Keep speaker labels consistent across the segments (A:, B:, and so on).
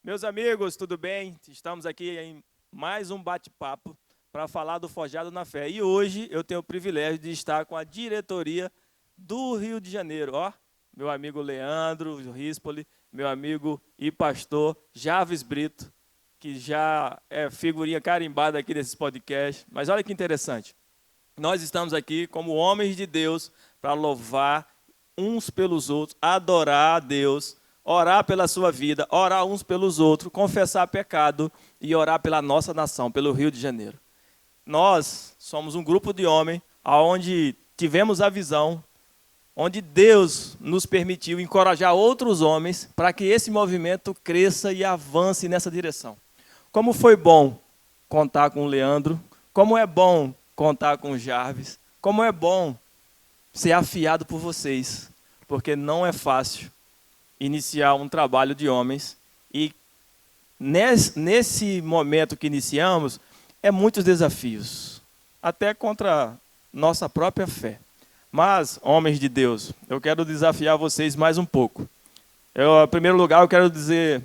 A: Meus amigos, tudo bem? Estamos aqui em mais um bate-papo para falar do Forjado na Fé. E hoje eu tenho o privilégio de estar com a diretoria do Rio de Janeiro. Ó, meu amigo Leandro Rispoli, meu amigo e pastor Javes Brito, que já é figurinha carimbada aqui desses podcasts. Mas olha que interessante. Nós estamos aqui como homens de Deus para louvar uns pelos outros, adorar a Deus, orar pela sua vida, orar uns pelos outros, confessar pecado e orar pela nossa nação, pelo Rio de Janeiro. Nós somos um grupo de homens onde tivemos a visão, onde Deus nos permitiu encorajar outros homens para que esse movimento cresça e avance nessa direção. Como foi bom contar com o Leandro, como é bom contar com o Jarvis, como é bom ser afiado por vocês, porque não é fácil iniciar um trabalho de homens e nesse momento que iniciamos, é muitos desafios, até contra nossa própria fé. Mas, homens de Deus, eu quero desafiar vocês mais um pouco. Em primeiro lugar, eu quero dizer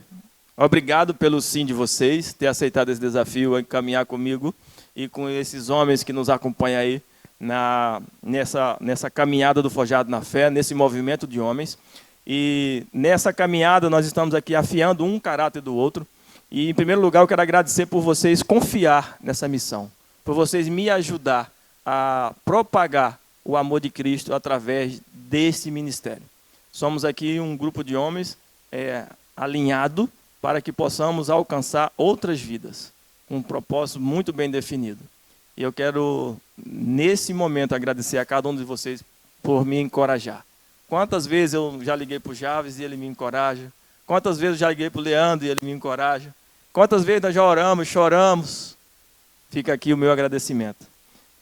A: obrigado pelo sim de vocês, ter aceitado esse desafio, caminhar comigo e com esses homens que nos acompanham aí nessa caminhada do Forjado na Fé, nesse movimento de homens. E nessa caminhada nós estamos aqui afiando um caráter do outro. E em primeiro lugar eu quero agradecer por vocês confiar nessa missão, por vocês me ajudar a propagar o amor de Cristo através desse ministério. Somos aqui um grupo de homens alinhado para que possamos alcançar outras vidas, com um propósito muito bem definido. E eu quero, nesse momento, agradecer a cada um de vocês por me encorajar. Quantas vezes eu já liguei para o Javes e ele me encoraja? Quantas vezes eu já liguei para o Leandro e ele me encoraja? Quantas vezes nós já oramos, choramos? Fica aqui o meu agradecimento.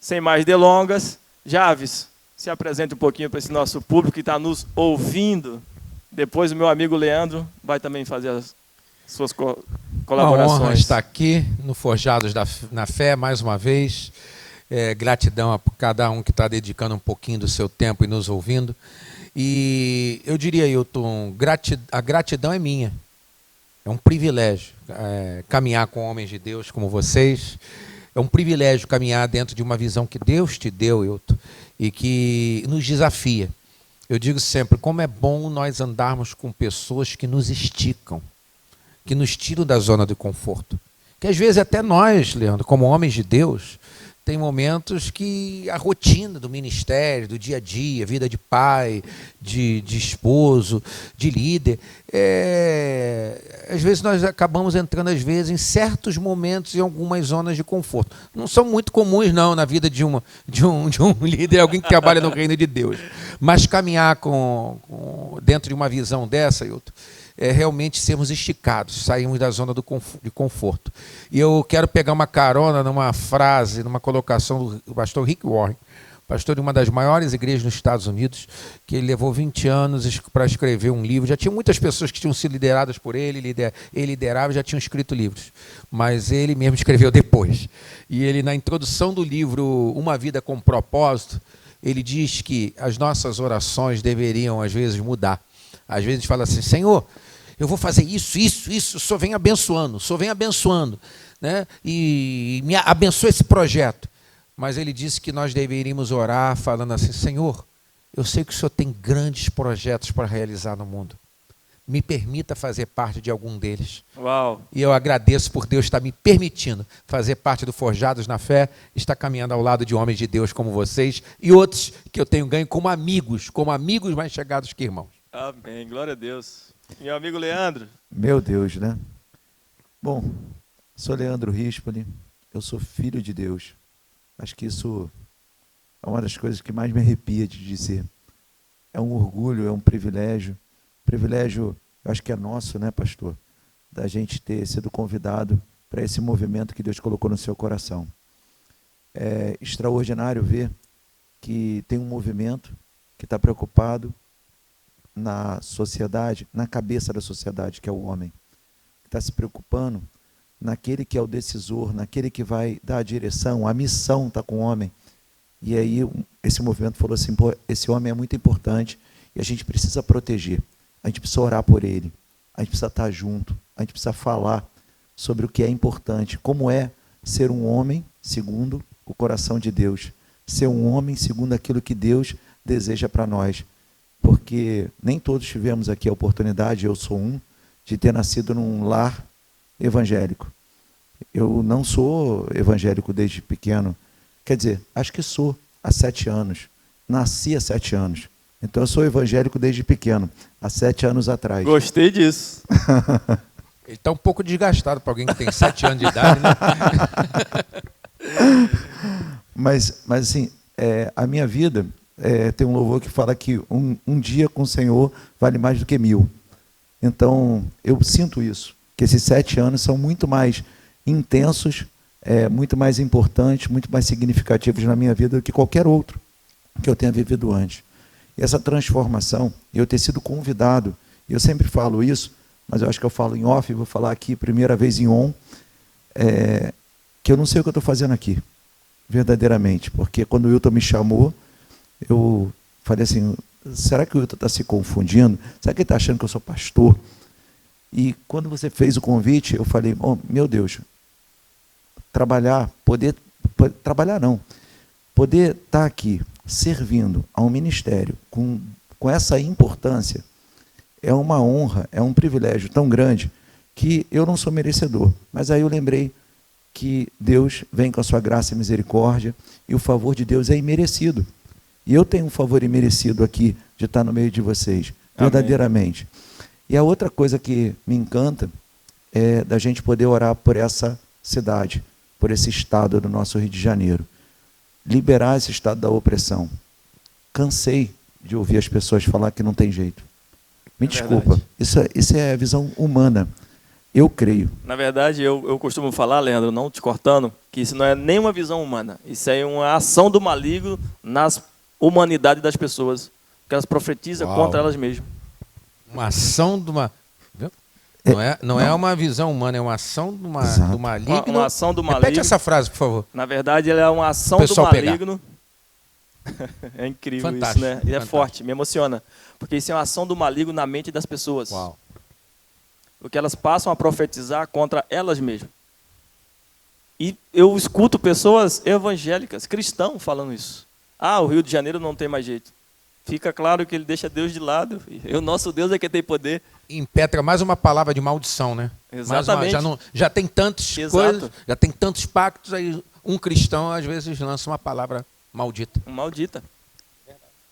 A: Sem mais delongas, Javes, se apresente um pouquinho para esse nosso público que está nos ouvindo. Depois o meu amigo Leandro vai também fazer as suas colaborações.
B: Uma honra estar aqui no Forjados na Fé, mais uma vez. Gratidão a cada um que está dedicando um pouquinho do seu tempo e nos ouvindo. E eu diria, Hilton, a gratidão é minha. É um privilégio caminhar com homens de Deus como vocês. É um privilégio caminhar dentro de uma visão que Deus te deu, Hilton, e que nos desafia. Eu digo sempre, como é bom nós andarmos com pessoas que nos esticam, que nos tiram da zona de conforto. Que às vezes até nós, Leandro, como homens de Deus, tem momentos que a rotina do ministério, do dia a dia, vida de pai, de esposo, de líder, às vezes nós acabamos entrando, às vezes, em certos momentos, em algumas zonas de conforto. Não são muito comuns, não, na vida de um líder, alguém que trabalha no reino de Deus. Mas caminhar dentro de uma visão dessa, Hilton, realmente sermos esticados, sairmos da zona de conforto. E eu quero pegar uma carona numa frase, numa colocação do pastor Rick Warren, pastor de uma das maiores igrejas nos Estados Unidos, que ele levou 20 anos para escrever um livro. Já tinha muitas pessoas que tinham sido lideradas por ele, ele liderava e já tinham escrito livros, mas ele mesmo escreveu depois. E ele, na introdução do livro Uma Vida com Propósito, ele diz que as nossas orações deveriam, às vezes, mudar. Às vezes a gente fala assim, Senhor, eu vou fazer isso, o Senhor vem abençoando, né? E me abençoa esse projeto. Mas ele disse que nós deveríamos orar falando assim, Senhor, eu sei que o Senhor tem grandes projetos para realizar no mundo. Me permita fazer parte de algum deles.
A: Uau.
B: E eu agradeço por Deus estar me permitindo fazer parte do Forjados na Fé, estar caminhando ao lado de homens de Deus como vocês e outros que eu tenho ganho como amigos mais chegados que irmãos.
A: Amém, glória a Deus. Meu amigo Leandro.
C: Meu Deus, né? Bom, sou Leandro Rispoli, eu sou filho de Deus. Acho que isso é uma das coisas que mais me arrepia de dizer. É um orgulho, é um privilégio. Privilégio, eu acho que é nosso, né, pastor? Da gente ter sido convidado para esse movimento que Deus colocou no seu coração. É extraordinário ver que tem um movimento que está preocupado na sociedade, na cabeça da sociedade, que é o homem. Está se preocupando naquele que é o decisor, naquele que vai dar a direção, a missão está com o homem. E aí esse movimento falou assim, pô, esse homem é muito importante e a gente precisa proteger, a gente precisa orar por ele, a gente precisa estar junto, a gente precisa falar sobre o que é importante, como é ser um homem segundo o coração de Deus, ser um homem segundo aquilo que Deus deseja para nós, porque nem todos tivemos aqui a oportunidade, eu sou um, de ter nascido num lar evangélico. Eu não sou evangélico desde pequeno, quer dizer, acho que sou há 7 anos, nasci há 7 anos, então eu sou evangélico desde pequeno, há 7 anos atrás.
A: Gostei disso.
B: Ele está um pouco desgastado para alguém que tem 7 anos de idade, né?
C: Mas assim, a minha vida, tem um louvor que fala que um dia com o Senhor vale mais do que 1000. Então, eu sinto isso, que esses 7 anos são muito mais intensos, muito mais importantes, muito mais significativos na minha vida do que qualquer outro que eu tenha vivido antes. E essa transformação, eu ter sido convidado, eu sempre falo isso, mas eu acho que eu falo em off, vou falar aqui primeira vez em on, que eu não sei o que eu estou fazendo aqui, verdadeiramente, porque quando o Wilton me chamou, eu falei assim, será que o Wilton está se confundindo? Será que ele está achando que eu sou pastor? E quando você fez o convite, eu falei, oh, meu Deus, poder estar aqui servindo a um ministério com essa importância, é uma honra, é um privilégio tão grande que eu não sou merecedor. Mas aí eu lembrei que Deus vem com a sua graça e misericórdia e o favor de Deus é imerecido. E eu tenho um favor imerecido aqui de estar no meio de vocês, verdadeiramente. Amém. E a outra coisa que me encanta é da gente poder orar por essa cidade, por esse estado do nosso Rio de Janeiro. Liberar esse estado da opressão. Cansei de ouvir as pessoas falar que não tem jeito. Me desculpa, isso é a visão humana. Eu creio.
A: Na verdade, eu costumo falar, Leandro, não te cortando, que isso não é nenhuma visão humana. Isso é uma ação do maligno nas humanidades das pessoas, que elas profetizam contra elas mesmas.
B: Uma ação de uma... Não é uma visão humana, é uma ação do maligno.
A: Uma ação do maligno.
B: Repete essa frase, por favor.
A: Na verdade, ela é uma ação do maligno. É incrível. Fantástico, isso, né? E é forte, me emociona. Porque isso é uma ação do maligno na mente das pessoas.
B: Uau.
A: Porque elas passam a profetizar contra elas mesmas. E eu escuto pessoas evangélicas, cristãos, falando isso. O Rio de Janeiro não tem mais jeito. Fica claro que ele deixa Deus de lado. E o nosso Deus é que tem poder.
B: Impetra mais uma palavra de maldição, né?
A: Exatamente.
B: Já tem tantas coisas, já tem tantos pactos, aí um cristão às vezes lança uma palavra maldita.
A: Maldita.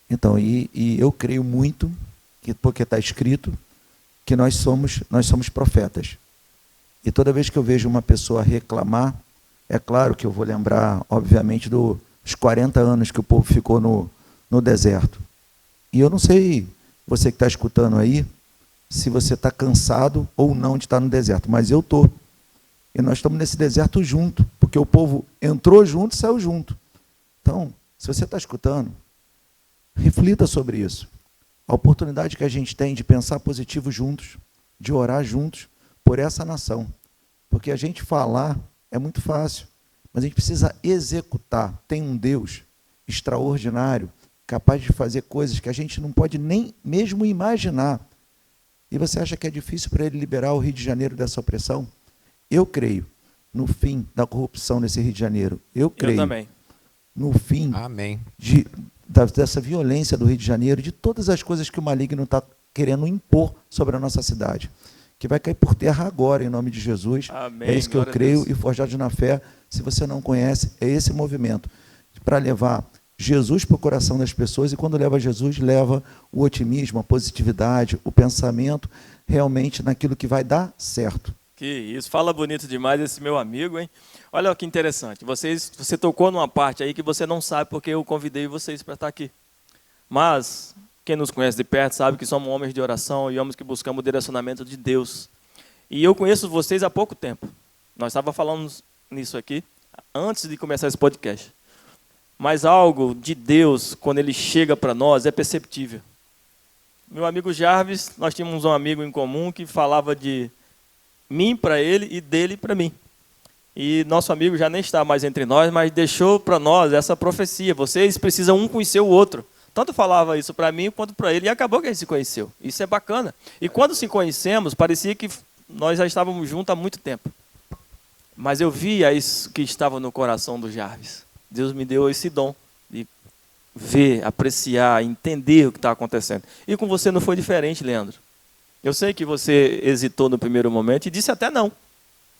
C: Então, e eu creio muito, porque está escrito, que nós somos profetas. E toda vez que eu vejo uma pessoa reclamar, é claro que eu vou lembrar, obviamente, dos 40 anos que o povo ficou no deserto. E eu não sei, você que está escutando aí, se você está cansado ou não de estar no deserto, mas eu estou. E nós estamos nesse deserto junto, porque o povo entrou junto e saiu junto. Então, se você está escutando, reflita sobre isso. A oportunidade que a gente tem de pensar positivo juntos, de orar juntos por essa nação. Porque a gente falar é muito fácil, mas a gente precisa executar. Tem um Deus extraordinário, capaz de fazer coisas que a gente não pode nem mesmo imaginar. E você acha que é difícil para ele liberar o Rio de Janeiro dessa opressão? Eu creio no fim da corrupção nesse Rio de Janeiro. Eu creio
A: também.
C: No fim dessa violência do Rio de Janeiro, de todas as coisas que o maligno está querendo impor sobre a nossa cidade, que vai cair por terra agora, em nome de Jesus.
A: Amém.
C: É isso que eu creio, e Forjados na Fé, se você não conhece, é esse movimento, para levar Jesus para o coração das pessoas, e quando leva Jesus, leva o otimismo, a positividade, o pensamento realmente naquilo que vai dar certo.
A: Que isso, fala bonito demais esse meu amigo, hein? Olha que interessante, você tocou numa parte aí que você não sabe porque eu convidei vocês para estar aqui. Mas, quem nos conhece de perto sabe que somos homens de oração e homens que buscamos o direcionamento de Deus. E eu conheço vocês há pouco tempo. Nós estávamos falando nisso aqui antes de começar esse podcast. Mas algo de Deus, quando ele chega para nós, é perceptível. Meu amigo Jarvis, nós tínhamos um amigo em comum que falava de mim para ele e dele para mim. E nosso amigo já nem está mais entre nós, mas deixou para nós essa profecia. Vocês precisam um conhecer o outro. Tanto falava isso para mim quanto para ele, e acabou que a gente se conheceu. Isso é bacana. E quando se conhecemos, parecia que nós já estávamos juntos há muito tempo. Mas eu via isso que estava no coração do Jarvis. Deus me deu esse dom de ver, apreciar, entender o que está acontecendo. E com você não foi diferente, Leandro. Eu sei que você hesitou no primeiro momento e disse até não.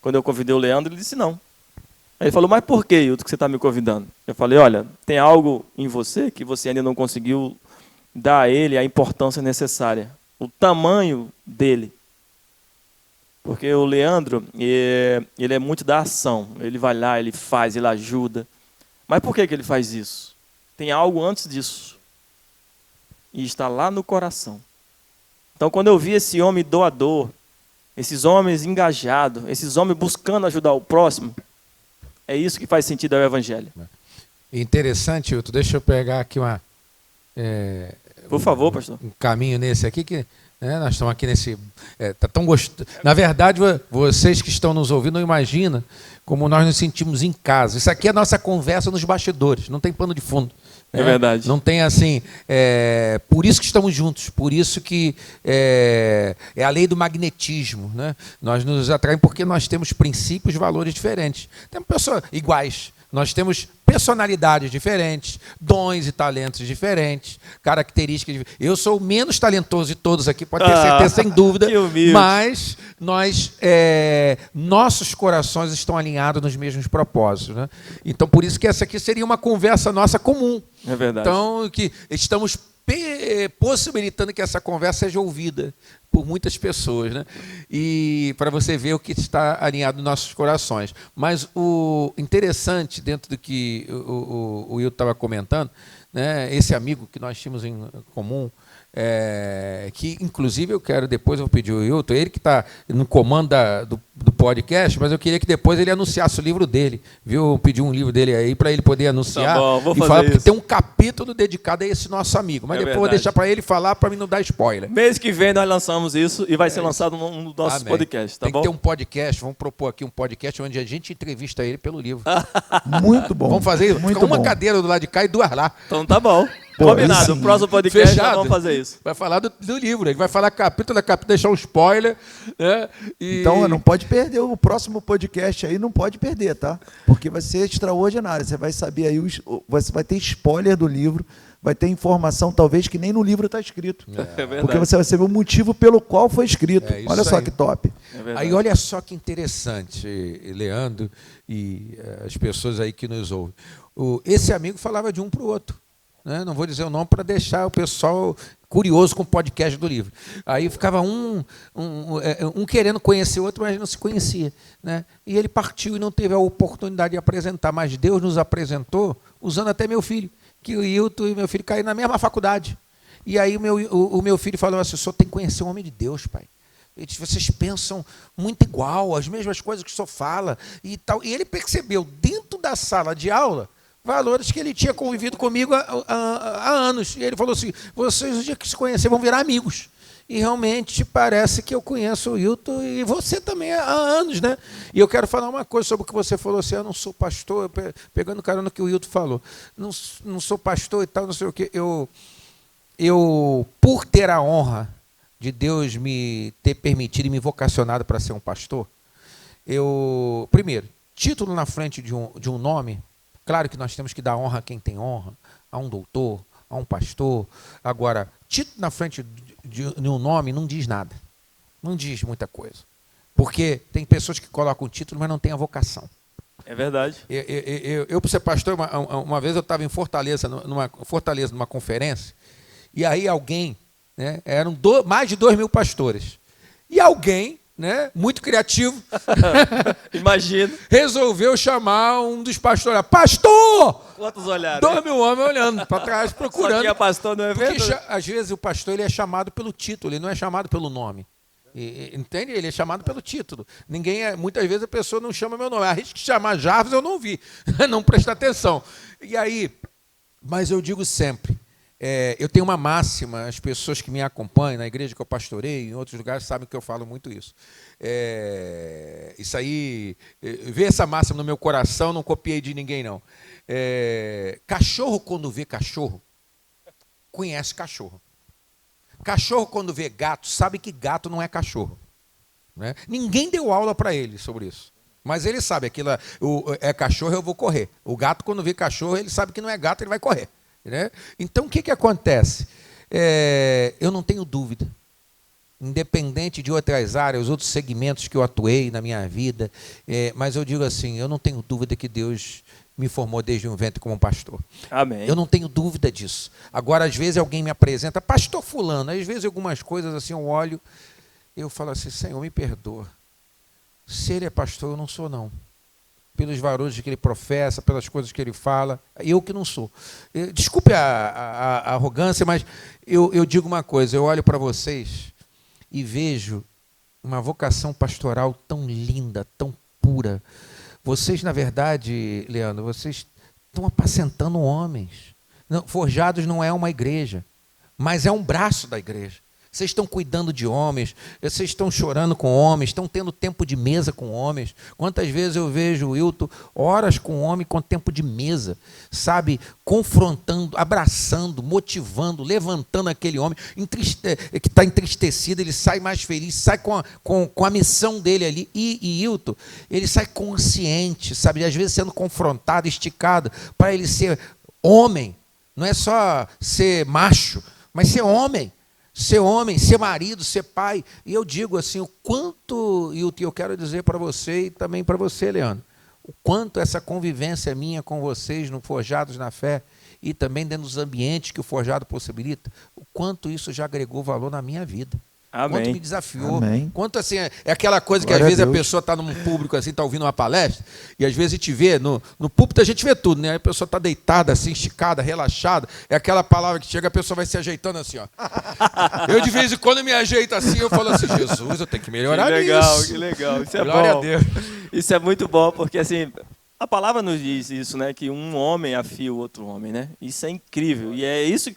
A: Quando eu convidei o Leandro, ele disse não. Aí ele falou, mas por que, Hilton, que você está me convidando? Eu falei, olha, tem algo em você que você ainda não conseguiu dar a ele a importância necessária. O tamanho dele. Porque o Leandro, ele é muito da ação. Ele vai lá, ele faz, ele ajuda. Mas por que ele faz isso? Tem algo antes disso. E está lá no coração. Então, quando eu vi esse homem doador, esses homens engajados, esses homens buscando ajudar o próximo, é isso que faz sentido ao Evangelho.
B: Interessante, Hilton, deixa eu pegar aqui
A: Por favor, pastor.
B: um caminho nesse aqui, que nós estamos aqui nesse... tá tão gostoso. Na verdade, vocês que estão nos ouvindo não imaginam como nós nos sentimos em casa. Isso aqui é a nossa conversa nos bastidores, não tem pano de fundo.
A: É verdade.
B: Não tem assim... por isso que estamos juntos, por isso que é a lei do magnetismo. Né? Nós nos atraímos porque nós temos princípios e valores diferentes. Temos pessoas iguais. Nós temos personalidades diferentes, dons e talentos diferentes, características diferentes. Eu sou o menos talentoso de todos aqui, pode ter certeza, sem dúvida, mas nossos corações estão alinhados nos mesmos propósitos. Né? Então, por isso que essa aqui seria uma conversa nossa comum.
A: É verdade.
B: Então, que estamos possibilitando que essa conversa seja ouvida por muitas pessoas, né? E para você ver o que está alinhado nos nossos corações. Mas o interessante, dentro do que o Will estava comentando, né, esse amigo que nós tínhamos em comum, que inclusive depois eu vou pedir ao Hilton, ele que está no comando do podcast, mas eu queria que depois ele anunciasse o livro dele, viu? Eu pedi um livro dele aí para ele poder anunciar.
A: Tá bom, vou
B: e
A: fazer
B: falar,
A: isso.
B: porque tem um capítulo dedicado a esse nosso amigo, mas depois eu vou deixar para ele falar para mim não dar spoiler.
A: Mês que vem nós lançamos isso e vai ser lançado num dos nossos podcasts, tá
B: tem
A: bom?
B: que ter um podcast, vamos propor aqui um podcast onde a gente entrevista ele pelo livro.
C: Muito bom.
B: Vamos fazer isso?
C: Muito
B: Fica uma
C: bom.
B: cadeira do lado de cá e duas lá.
A: Então tá bom.
C: Pô,
A: Combinado.
C: esse-
A: O próximo podcast
B: Fechado?
A: nós vamos fazer isso.
B: Vai falar do livro, ele vai falar capítulo a capítulo, deixar um spoiler. Né?
C: Então, não pode perder o próximo podcast aí, não pode perder, tá? Porque vai ser extraordinário. Você vai saber aí, você vai ter spoiler do livro, vai ter informação talvez que nem no livro está escrito.
A: É verdade.
C: Porque você vai saber o motivo pelo qual foi escrito.
B: É isso
C: Olha só
B: aí.
C: que top.
A: É verdade.
B: Aí olha só que interessante, Leandro e as pessoas aí que nos ouvem. Esse amigo falava de um para o outro. Né? Não vou dizer o nome para deixar o pessoal curioso com o podcast do livro. Aí ficava um querendo conhecer o outro, mas não se conhecia. Né? E ele partiu e não teve a oportunidade de apresentar. Mas Deus nos apresentou usando até meu filho, que o Hilton e meu filho caíram na mesma faculdade. E aí o meu filho falou assim, o senhor tem que conhecer o homem de Deus, pai. Ele disse, vocês pensam muito igual, as mesmas coisas que o senhor fala. E tal. E ele percebeu, dentro da sala de aula, valores que ele tinha convivido comigo há anos. E ele falou assim, vocês, no dia que se conhecer, vão virar amigos. E realmente parece que eu conheço o Hilton e você também há anos, né? E eu quero falar uma coisa sobre o que você falou, assim, eu não sou pastor, pegando carona no que o Hilton falou. Não sou pastor e tal, não sei o quê. Eu, por ter a honra de Deus me ter permitido e me vocacionado para ser um pastor, primeiro, título na frente de um nome. Claro que nós temos que dar honra a quem tem honra, a um doutor, a um pastor. Agora, título na frente de um nome não diz nada. Não diz muita coisa. Porque tem pessoas que colocam o título, mas não têm a vocação.
A: É verdade.
B: Eu para ser pastor, uma vez eu estava em Fortaleza, numa conferência, e aí alguém, né, eram mais de 2.000 pastores, e alguém, né, muito criativo,
A: Imagino.
B: resolveu chamar um dos pastores. Pastor!
A: Quantos olharam?
B: 2.000 homens olhando para trás,
A: Só
B: procurando.
A: tinha pastor no evento?
B: Porque às vezes o pastor ele é chamado pelo título, ele não é chamado pelo nome. Entende? Ele é chamado pelo título. Muitas vezes a pessoa não chama meu nome. Arrisca chamar Jarvis, eu não vi. Não presta atenção. E aí, mas eu digo sempre, eu tenho uma máxima, as pessoas que me acompanham na igreja que eu pastorei, em outros lugares, sabem que eu falo muito isso. Isso aí, ver essa máxima no meu coração, não copiei de ninguém, não. Cachorro, quando vê cachorro, conhece cachorro. Cachorro, quando vê gato, sabe que gato não é cachorro. né? Ninguém deu aula para ele sobre isso. Mas ele sabe, aquilo é cachorro, eu vou correr. O gato, quando vê cachorro, ele sabe que não é gato, ele vai correr. Né? Então, o que acontece? Eu não tenho dúvida. Independente de outras áreas, outros segmentos que eu atuei na minha vida, mas eu digo assim, eu não tenho dúvida que Deus me formou desde o ventre como pastor.
A: Amém.
B: Eu não tenho dúvida disso. Agora, às vezes, alguém me apresenta, pastor fulano, às vezes algumas coisas assim, eu olho, eu falo assim, Senhor, me perdoa. Se ele é pastor, eu não sou não. Pelos valores que ele professa, pelas coisas que ele fala, eu que não sou. Desculpe a arrogância, mas eu digo uma coisa, eu olho para vocês e vejo uma vocação pastoral tão linda, tão pura. Vocês, na verdade, Leandro, vocês estão apacentando homens. Forjados não é uma igreja, mas é um braço da igreja. Vocês estão cuidando de homens, vocês estão chorando com homens, estão tendo tempo de mesa com homens. Quantas vezes eu vejo o Wilton horas com homem com tempo de mesa, sabe? Confrontando, abraçando, motivando, levantando aquele homem que está entristecido, ele sai mais feliz, sai com a missão dele ali. E Wilton, ele sai consciente, sabe? Às vezes sendo confrontado, esticado, para ele ser homem. Não é só ser macho, mas ser homem. Ser homem, ser marido, ser pai. E eu digo assim, o quanto, e eu quero dizer para você e também para você, Leandro, o quanto essa convivência minha com vocês no Forjados na Fé e também dentro dos ambientes que o Forjado possibilita, o quanto isso já agregou valor na minha vida.
A: Amém.
B: Quanto me desafiou.
C: Amém.
B: Quanto assim, é aquela coisa que
C: Glória
B: às vezes
C: a
B: a
C: Deus.
B: pessoa está num público assim, está ouvindo uma palestra, e às vezes a gente vê, no púlpito a gente vê tudo, né? A pessoa está deitada, assim, esticada, relaxada. É aquela palavra que chega, a pessoa vai se ajeitando assim, ó. Eu de vez em quando me ajeito assim, eu falo assim, Jesus, eu tenho que melhorar
A: Que legal,
B: nisso.
A: que legal. Isso é
B: Glória
A: bom.
B: a Deus.
A: Isso é muito bom, porque assim, a palavra nos diz isso, né? Que um homem afia o outro homem, né? Isso é incrível. E é isso.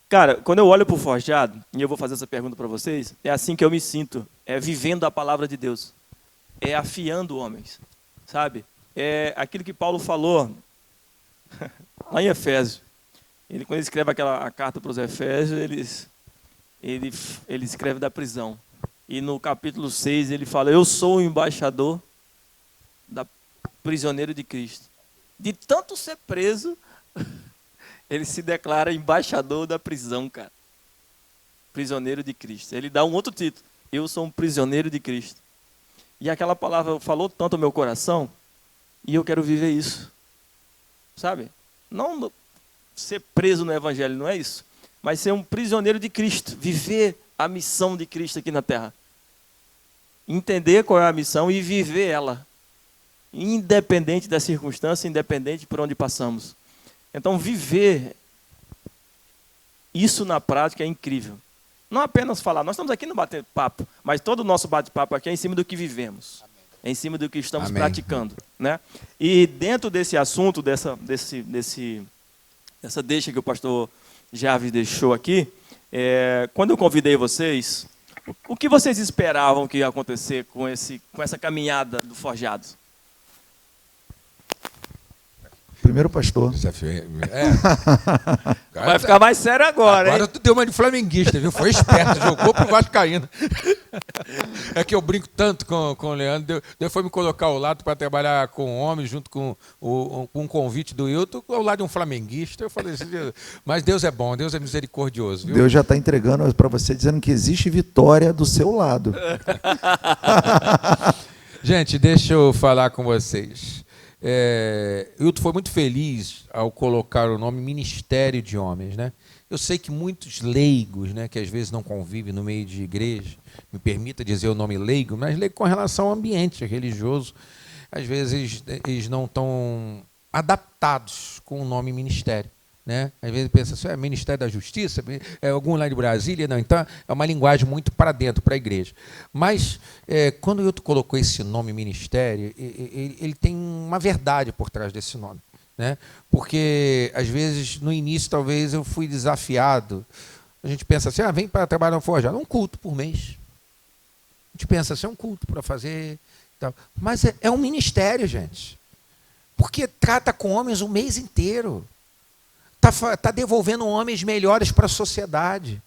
A: Cara, quando eu olho para o Forjado, e eu vou fazer essa pergunta para vocês, é assim que eu me sinto, é vivendo a palavra de Deus, é afiando homens, sabe? É aquilo que Paulo falou lá em Efésios. Quando ele escreve a carta para os Efésios, ele escreve da prisão. E no capítulo 6 ele fala, eu sou o embaixador prisioneiro de Cristo. De tanto ser preso, ele se declara embaixador da prisão, cara. Prisioneiro de Cristo. Ele dá um outro título. Eu sou um prisioneiro de Cristo. E aquela palavra falou tanto ao meu coração, e eu quero viver isso. Sabe? Não ser preso no Evangelho, não é isso. Mas ser um prisioneiro de Cristo. Viver a missão de Cristo aqui na Terra. Entender qual é a missão e viver ela. Independente da circunstância, independente por onde passamos. Então, viver isso na prática é incrível. Não apenas falar, nós estamos aqui no bate-papo, mas todo o nosso bate-papo aqui é em cima do que vivemos, é em cima do que estamos praticando. Né? E dentro desse assunto, dessa deixa que o pastor Jarvis deixou aqui, quando eu convidei vocês, o que vocês esperavam que ia acontecer com essa caminhada do Forjados?
C: Primeiro pastor.
A: Vai ficar mais sério agora,
B: Agora
A: hein?
B: tu deu uma de flamenguista, viu? Foi esperto, jogou pro vascaíno. É que eu brinco tanto com o Leandro. Deus foi me colocar ao lado para trabalhar com homens, junto com um convite do Hilton, ao lado de um flamenguista. Eu falei assim, mas Deus é bom, Deus é misericordioso, viu?
C: Deus já está entregando para você, dizendo que existe vitória do seu lado.
B: Gente, deixa eu falar com vocês. Hilton foi muito feliz ao colocar o nome Ministério de Homens, né? Eu sei que muitos leigos, né, que às vezes não convivem no meio de igreja, me permita dizer o nome leigo, mas leigo com relação ao ambiente religioso, às vezes eles não estão adaptados com o nome ministério. Né? Às vezes pensa assim, Ministério da Justiça, é algum lá de Brasília, não, então é uma linguagem muito para dentro, para a igreja. Mas quando o Hilton colocou esse nome ministério, ele tem uma verdade por trás desse nome. Né? Porque, às vezes, no início, talvez eu fui desafiado. A gente pensa assim, vem para trabalhar no Forjado, um culto por mês. A gente pensa assim, é um culto para fazer. Tal. Mas é um ministério, gente. Porque trata com homens o mês inteiro. Está devolvendo homens melhores para a sociedade.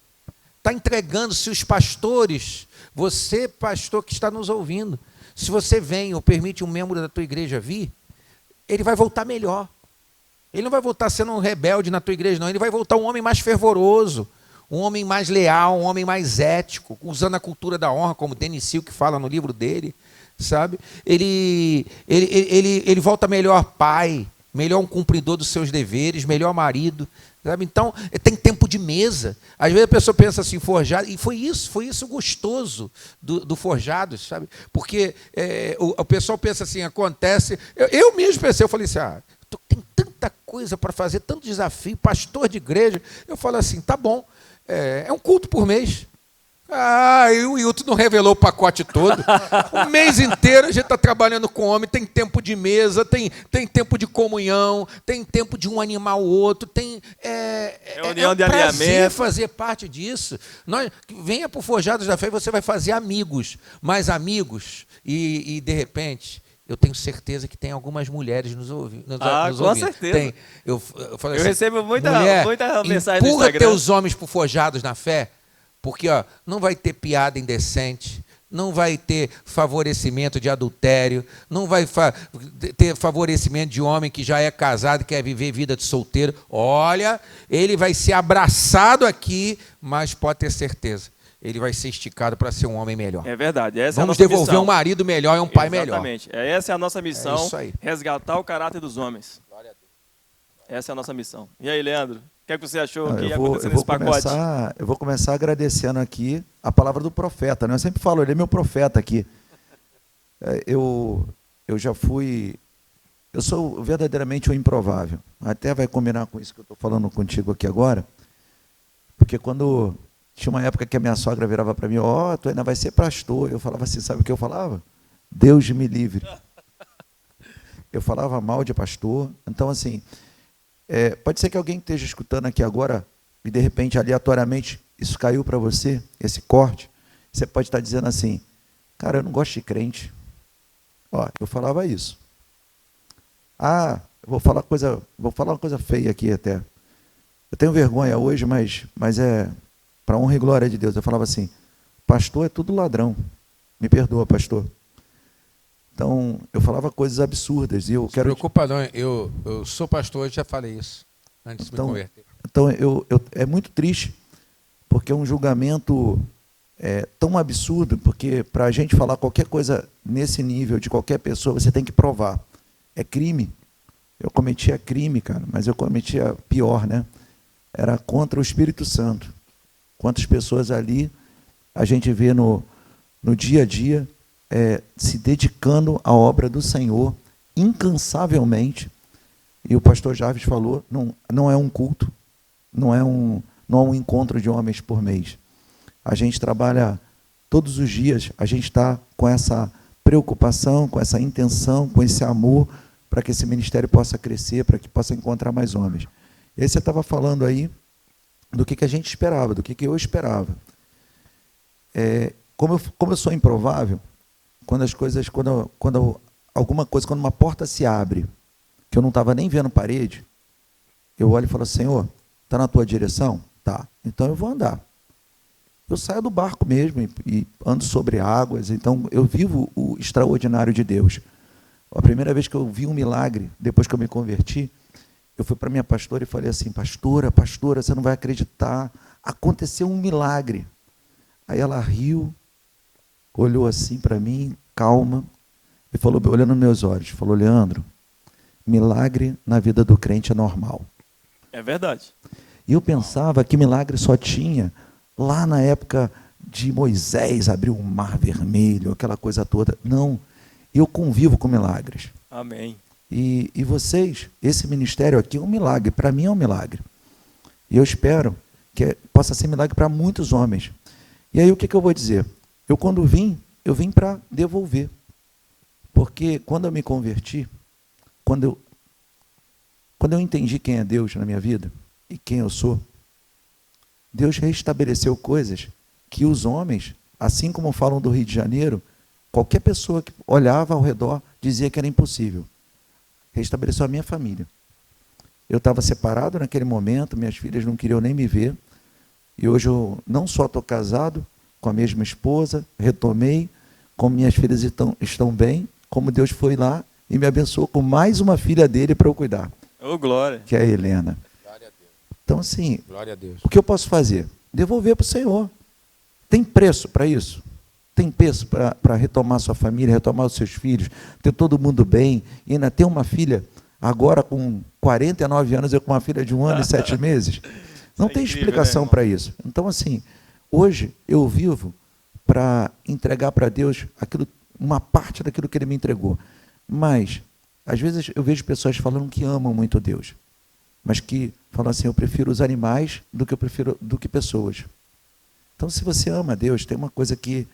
B: está entregando. Se os pastores, você, pastor que está nos ouvindo, se você vem ou permite um membro da tua igreja vir, ele vai voltar melhor. Ele não vai voltar sendo um rebelde na tua igreja, não. Ele vai voltar um homem mais fervoroso, um homem mais leal, um homem mais ético, usando a cultura da honra, como Denis Silk fala no livro dele, sabe? Ele volta melhor pai, melhor um cumpridor dos seus deveres, melhor marido, sabe? Então, tem tempo de mesa. Às vezes a pessoa pensa assim, forjado, e foi isso gostoso do Forjados, sabe? Porque o pessoal pensa assim, acontece... Eu mesmo pensei, eu falei assim, tem tanta coisa para fazer, tanto desafio, pastor de igreja. Eu falo assim, tá bom, é um culto por mês. E o Hilton não revelou o pacote todo. O mês inteiro a gente está trabalhando com homem, tem tempo de mesa, tem tempo de comunhão, tem tempo de um animar o outro,
A: reunião de
B: prazer
A: alinhamento.
B: fazer parte disso. Venha para o Forjados da Fé e você vai fazer amigos, mais amigos, e de repente... Eu tenho certeza que tem algumas mulheres nos ouvindo.
A: Com certeza.
B: Tem. Eu falei assim,
A: recebo muita mensagem no
B: empurra
A: Instagram.
B: teus homens para o Forjados na Fé, porque não vai ter piada indecente, não vai ter favorecimento de adultério, não vai ter favorecimento de homem que já é casado e quer viver vida de solteiro. Olha, ele vai ser abraçado aqui, mas pode ter certeza. Ele vai ser esticado para ser um homem melhor.
A: É verdade. Essa
B: Vamos
A: é a nossa
B: devolver
A: missão.
B: um marido melhor e um pai melhor.
A: Exatamente. Essa é a nossa missão,
B: isso aí.
A: resgatar o caráter dos homens. Essa é a nossa missão. E aí, Leandro, o que é que você achou que ia acontecer nesse pacote?
C: Eu vou começar agradecendo aqui a palavra do profeta, né? Eu sempre falo, ele é meu profeta aqui. Eu sou verdadeiramente o improvável. Até vai combinar com isso que eu estou falando contigo aqui agora, porque quando... Tinha uma época que a minha sogra virava para mim, tu ainda vai ser pastor. Eu falava assim, sabe o que eu falava? Deus me livre. Eu falava mal de pastor. Então, assim, pode ser que alguém esteja escutando aqui agora e, de repente, aleatoriamente, isso caiu para você, esse corte. Você pode estar dizendo assim, cara, eu não gosto de crente. Eu falava isso. Vou falar uma coisa feia aqui até. Eu tenho vergonha hoje, mas é... para honra e glória de Deus. Eu falava assim, pastor é tudo ladrão. Me perdoa, pastor. Então, eu falava coisas absurdas. E eu quero...
B: Não se preocupa não, eu sou pastor, eu já falei isso, antes de me converter.
C: Então, é muito triste, porque é um julgamento tão absurdo, porque para a gente falar qualquer coisa nesse nível, de qualquer pessoa, você tem que provar. É crime. Eu cometia crime, cara, mas eu cometia pior, né? Era contra o Espírito Santo. Quantas pessoas ali a gente vê no dia a dia se dedicando à obra do Senhor incansavelmente. E o pastor Jarvis falou, não é um culto, não é um encontro de homens por mês. A gente trabalha todos os dias, a gente está com essa preocupação, com essa intenção, com esse amor, para que esse ministério possa crescer, para que possa encontrar mais homens. E aí você estava falando aí do que a gente esperava, do que eu esperava. Como eu sou improvável, quando uma porta se abre, que eu não estava nem vendo parede, eu olho e falo, Senhor, está na tua direção? Tá, então eu vou andar. Eu saio do barco mesmo e ando sobre águas, então eu vivo o extraordinário de Deus. A primeira vez que eu vi um milagre, depois que eu me converti, eu fui para minha pastora e falei assim, pastora, você não vai acreditar, aconteceu um milagre. Aí ela riu, olhou assim para mim, calma, e falou, olhando nos meus olhos, falou, Leandro, milagre na vida do crente é normal.
A: É verdade.
C: E eu pensava que milagre só tinha lá na época de Moisés, abriu o mar vermelho, aquela coisa toda. Não, eu convivo com milagres.
A: Amém.
C: E vocês, esse ministério aqui é um milagre, para mim é um milagre. E eu espero que possa ser milagre para muitos homens. E aí o que eu vou dizer? Eu quando vim para devolver. Porque quando eu me converti, quando eu entendi quem é Deus na minha vida e quem eu sou, Deus restabeleceu coisas que os homens, assim como falam do Rio de Janeiro, qualquer pessoa que olhava ao redor dizia que era impossível. Restabeleceu a minha família. Eu estava separado naquele momento, minhas filhas não queriam nem me ver, E hoje eu não só estou casado com a mesma esposa, retomei, como minhas filhas estão bem, como Deus foi lá e me abençoou com mais uma filha dele para eu cuidar.
A: Ô, glória.
C: Que é a Helena.
B: Glória a Deus.
C: Então, assim,
B: Glória a Deus.
C: o que eu posso fazer? Devolver para o Senhor. Tem preço para isso? Tem preço para retomar sua família, retomar os seus filhos, ter todo mundo bem, e ainda ter uma filha agora com 49 anos, eu com uma filha de 1 ano e 7 meses? Não tem
A: incrível,
C: explicação
A: né,
C: para isso. Então, assim, hoje eu vivo para entregar para Deus uma parte daquilo que Ele me entregou. Mas, às vezes, eu vejo pessoas falando que amam muito Deus, mas que falam assim, eu prefiro os animais do que pessoas. Então, se você ama Deus, tem uma coisa que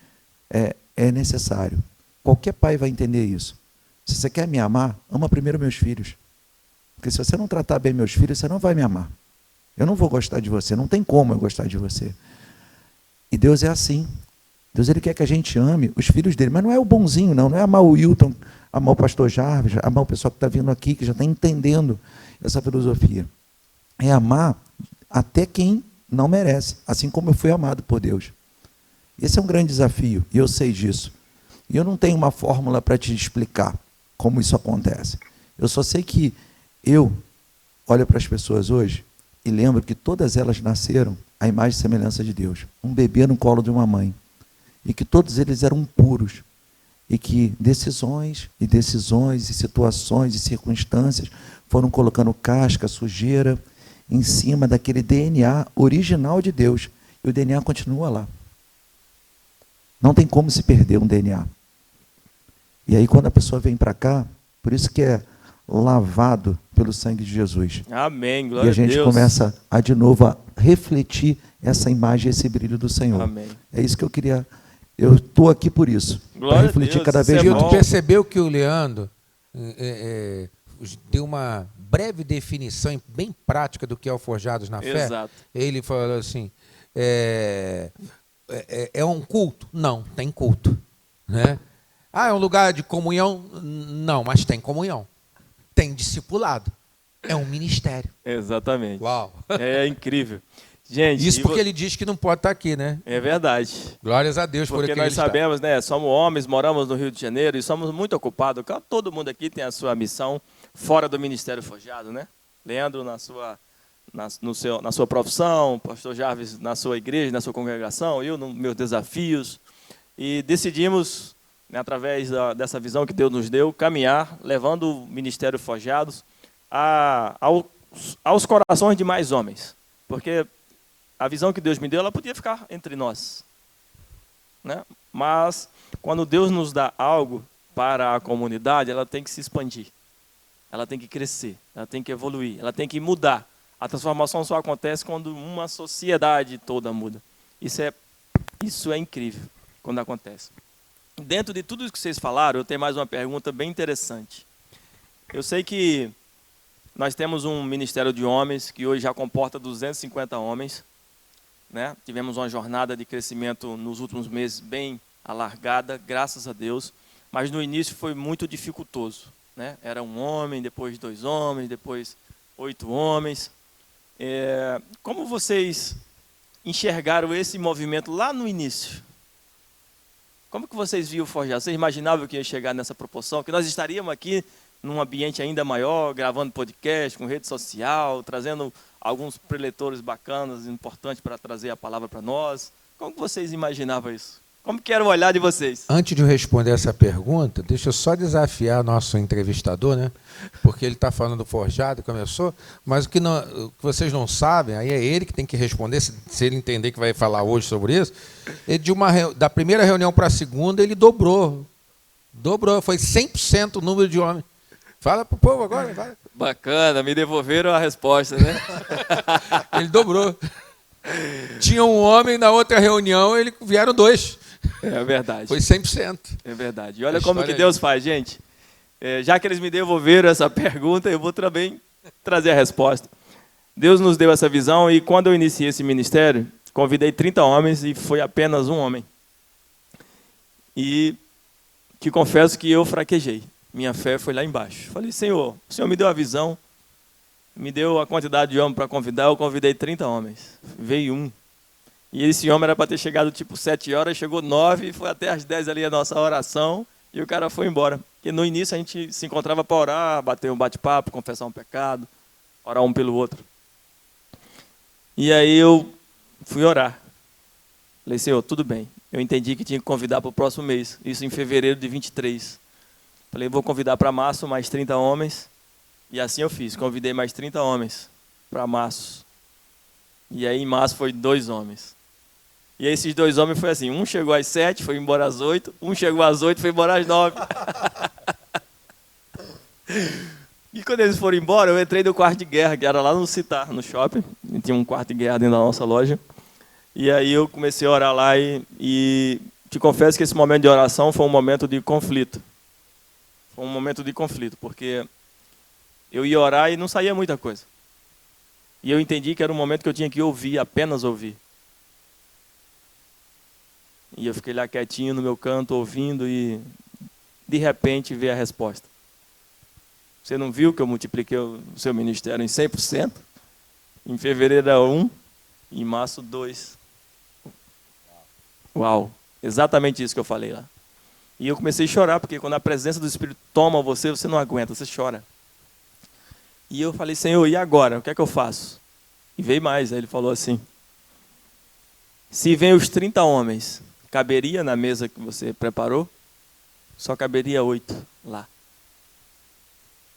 C: é necessário. Qualquer pai vai entender isso. Se você quer me amar, ama primeiro meus filhos. Porque se você não tratar bem meus filhos, você não vai me amar. Eu não vou gostar de você, não tem como eu gostar de você. E Deus é assim. Deus, Ele quer que a gente ame os filhos dele, mas não é o bonzinho, não é amar o Wilton, amar o pastor Jarvis, amar o pessoal que está vindo aqui, que já está entendendo essa filosofia. É amar até quem não merece, assim como eu fui amado por Deus. Esse é um grande desafio, e eu sei disso. E eu não tenho uma fórmula para te explicar como isso acontece. Eu só sei que eu olho para as pessoas hoje e lembro que todas elas nasceram à imagem e semelhança de Deus. Um bebê no colo de uma mãe. E que todos eles eram puros. E que decisões e situações e circunstâncias foram colocando casca, sujeira em cima daquele DNA original de Deus. E o DNA continua lá. Não tem como se perder um DNA. E aí quando a pessoa vem para cá, por isso que é lavado pelo sangue de Jesus.
A: Amém, glória
C: E a gente
A: a Deus.
C: começa de novo a refletir essa imagem, esse brilho do Senhor.
A: Amém.
C: É isso que eu queria. Eu estou aqui por isso. Para
A: Glória a
C: refletir
A: Deus,
C: cada
A: isso
C: vez
A: é
B: E
C: mais.
B: tu
A: bom.
B: percebeu que o Leandro deu uma breve definição bem prática do que é o Forjados na Fé?
A: Exato.
B: Ele falou assim, é um culto? Não, tem culto. Né? Ah, é um lugar de comunhão? Não, mas tem comunhão. Tem discipulado. É um ministério.
A: Exatamente.
B: Uau!
A: É incrível. Gente,
B: Isso porque ele diz que não pode estar aqui, né?
A: é verdade.
B: Glórias a Deus por
A: Porque
B: aquele
A: nós sabemos, né? Somos homens, moramos no Rio de Janeiro e somos muito ocupados. Todo mundo aqui tem a sua missão fora do Ministério Forjado, né? Leandro na sua profissão, pastor Jarvis na sua igreja, na sua congregação, eu nos meus desafios. E decidimos, né, através dessa visão que Deus nos deu, caminhar, levando o Ministério Forjados aos corações de mais homens. Porque a visão que Deus me deu, ela podia ficar entre nós, né? Mas quando Deus nos dá algo para a comunidade, ela tem que se expandir, ela tem que crescer, ela tem que evoluir, ela tem que mudar. A transformação só acontece quando uma sociedade toda muda. Isso é incrível quando acontece. Dentro de tudo isso que vocês falaram, eu tenho mais uma pergunta bem interessante. Eu sei que nós temos um ministério de homens que hoje já comporta 250 homens. Né? Tivemos uma jornada de crescimento nos últimos meses bem alargada, graças a Deus, mas no início foi muito dificultoso. Né? Era um homem, depois 2 homens, depois 8 homens. Como vocês enxergaram esse movimento lá no início? Como que vocês viam o Forjado? Vocês imaginavam que ia chegar nessa proporção? Que nós estaríamos aqui num ambiente ainda maior, gravando podcast, com rede social, trazendo alguns preletores bacanas, importantes para trazer a palavra para nós. Como que vocês imaginavam isso? Como que era o olhar de vocês?
B: Antes de eu responder essa pergunta, deixa eu só desafiar nosso entrevistador, né? Porque ele está falando do Forjado, começou, mas o que vocês não sabem, aí é ele que tem que responder, se ele entender que vai falar hoje sobre isso, da primeira reunião para a segunda, ele dobrou, foi 100% o número de homens. Fala para o povo agora, vai.
A: Bacana, me devolveram a resposta, né?
B: Ele dobrou. Tinha um homem, na outra reunião, vieram 2.
A: É verdade.
B: Foi 100%.
A: É verdade. E olha como que Deus faz, gente. Já que eles me devolveram essa pergunta, eu vou também trazer a resposta. Deus nos deu essa visão e quando eu iniciei esse ministério, convidei 30 homens e foi apenas um homem. E que confesso que eu fraquejei. Minha fé foi lá embaixo. Falei, Senhor, o Senhor me deu a visão, me deu a quantidade de homens para convidar, eu convidei 30 homens. Veio um. E esse homem era para ter chegado tipo 7 horas, chegou 9, foi até às 10 ali a nossa oração, e o cara foi embora. Porque no início a gente se encontrava para orar, bater um bate-papo, confessar um pecado, orar um pelo outro. E aí eu fui orar. Falei, Senhor, tudo bem. Eu entendi que tinha que convidar para o próximo mês, isso em fevereiro de 23. Falei, vou convidar para março mais 30 homens. E assim eu fiz, convidei mais 30 homens para março. E aí em março foi 2 homens. E aí esses 2 homens foi assim, um chegou às 7, foi embora às 8, um chegou às 8, foi embora às 9. E quando eles foram embora, eu entrei no quarto de guerra, que era lá no Citar, no shopping. E tinha um quarto de guerra dentro da nossa loja. E aí eu comecei a orar lá e te confesso que esse momento de oração foi um momento de conflito. Foi um momento de conflito, porque eu ia orar e não saía muita coisa. E eu entendi que era um momento que eu tinha que ouvir, apenas ouvir. E eu fiquei lá quietinho no meu canto, ouvindo, e de repente veio a resposta. Você não viu que eu multipliquei o seu ministério em 100%? Em fevereiro era 1, em março 2. Uau, exatamente isso que eu falei lá. E eu comecei a chorar, porque quando a presença do Espírito toma você, você não aguenta, você chora. E eu falei, Senhor, e agora? O que é que eu faço? E veio mais, aí ele falou assim, se vem os 30 homens, caberia na mesa que você preparou? Só caberia 8 lá.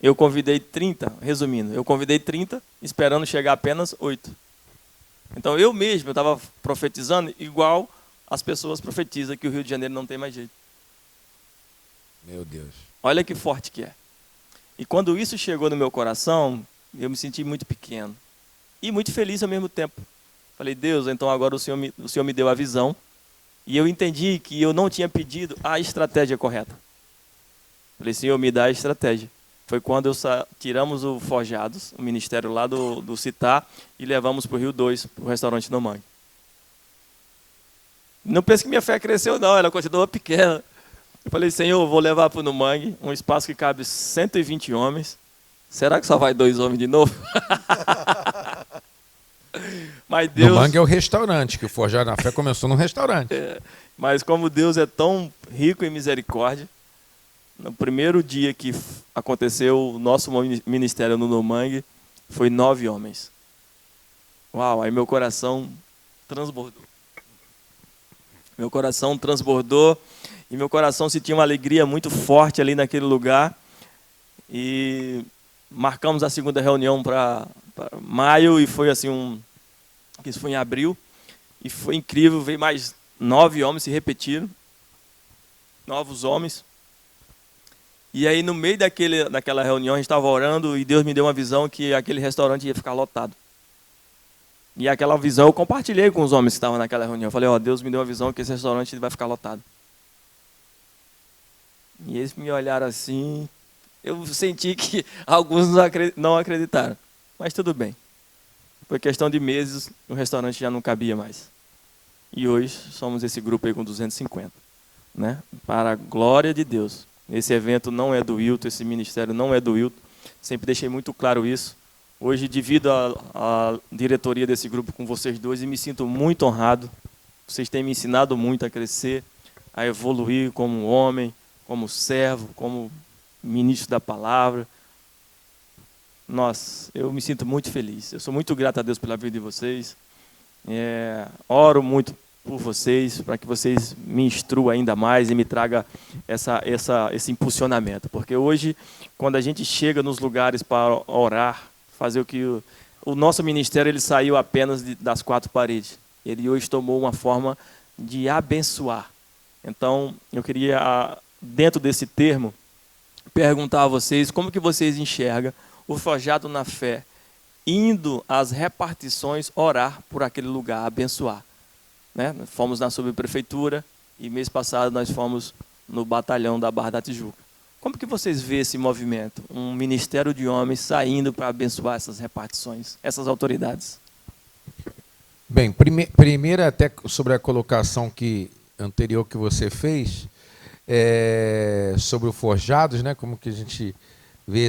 A: Eu convidei 30, resumindo, eu convidei 30, esperando chegar apenas 8. Então eu mesmo, eu estava profetizando igual as pessoas profetizam que o Rio de Janeiro não tem mais jeito.
B: Meu Deus.
A: Olha que forte que é. E quando isso chegou no meu coração, eu me senti muito pequeno. E muito feliz ao mesmo tempo. Falei, Deus, então agora o Senhor me deu a visão. E eu entendi que eu não tinha pedido a estratégia correta. Falei, Senhor, me dá a estratégia. Foi quando tiramos o Forjados, o ministério lá do Citar, e levamos para o Rio 2, para o restaurante No Mangue. Não pense que minha fé cresceu, não, ela continuou pequena. Eu falei, Senhor, vou levar para o No Mangue, um espaço que cabe 120 homens. Será que só vai 2 homens de novo? Mas Deus...
B: No Mangue é o restaurante, que o Forjado na Fé começou num restaurante.
A: Mas como Deus é tão rico em misericórdia, no primeiro dia que aconteceu o nosso ministério no No Mangue, foi 9 homens. Uau, aí meu coração transbordou. Meu coração transbordou e meu coração sentia uma alegria muito forte ali naquele lugar. E marcamos a segunda reunião para maio e foi assim isso foi em abril. E foi incrível, veio mais 9 homens, se repetiram. Novos homens. E aí no meio daquela reunião a gente estava orando e Deus me deu uma visão que aquele restaurante ia ficar lotado. E aquela visão eu compartilhei com os homens que estavam naquela reunião. Eu falei, Deus me deu uma visão que esse restaurante vai ficar lotado. E eles me olharam assim, eu senti que alguns não acreditaram. Mas tudo bem. Foi questão de meses, o restaurante já não cabia mais. E hoje somos esse grupo aí com 250. Né? Para a glória de Deus. Esse evento não é do Wilton, esse ministério não é do Wilton. Sempre deixei muito claro isso. Hoje divido a diretoria desse grupo com vocês dois e me sinto muito honrado. Vocês têm me ensinado muito a crescer, a evoluir como homem, como servo, como ministro da palavra. Nossa, eu me sinto muito feliz. Eu sou muito grato a Deus pela vida de vocês. Oro muito por vocês, para que vocês me instruam ainda mais e me tragam esse impulsionamento. Porque hoje, quando a gente chega nos lugares para orar, fazer o que... O nosso ministério ele saiu apenas das 4 paredes. Ele hoje tomou uma forma de abençoar. Então, eu queria, dentro desse termo, perguntar a vocês como que vocês enxergam o Forjado na Fé indo às repartições orar por aquele lugar, abençoar. Né? Fomos na subprefeitura e mês passado nós fomos no batalhão da Barra da Tijuca. Como que vocês veem esse movimento? Um ministério de homens saindo para abençoar essas repartições, essas autoridades?
B: Bem, primeiro até sobre a colocação anterior que você fez, sobre o Forjados, né? Como que a gente vê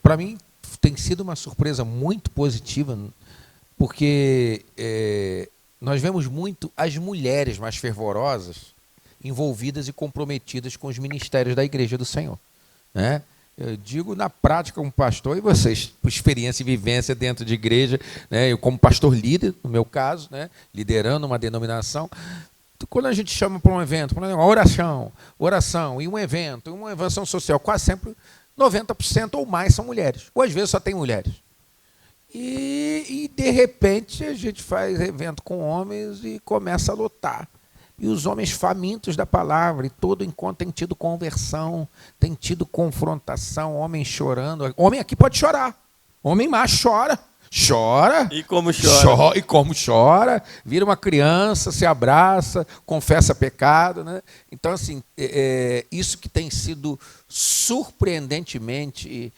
B: para mim tem sido uma surpresa muito positiva, porque nós vemos muito as mulheres mais fervorosas envolvidas e comprometidas com os ministérios da Igreja do Senhor, né? Eu digo na prática como pastor, e vocês, por experiência e vivência dentro de igreja, né? Eu como pastor líder, no meu caso, né? Liderando uma denominação, quando a gente chama para um evento, para uma oração e um evento, uma ação social, quase sempre 90% ou mais são mulheres, ou às vezes só tem mulheres. E de repente a gente faz evento com homens e começa a lotar. E os homens famintos da palavra, e todo encontro tem tido conversão, tem tido confrontação, homem chorando. Homem aqui pode chorar. Homem macho chora. Chora.
A: E como chora.
B: E como chora. Vira uma criança, se abraça, confessa pecado, né? Então, assim, isso que tem sido surpreendentemente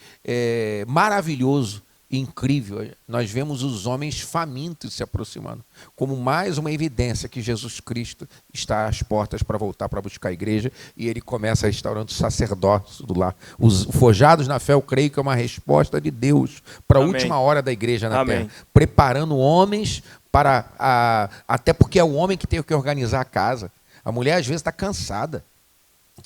B: maravilhoso, incrível. Nós vemos os homens famintos se aproximando, como mais uma evidência que Jesus Cristo está às portas para voltar para buscar a igreja, e ele começa restaurando o sacerdócio do lar. Os forjados na fé, eu creio que é uma resposta de Deus para a última hora da igreja na terra, preparando homens para até porque é o homem que tem que organizar a casa. A mulher às vezes está cansada,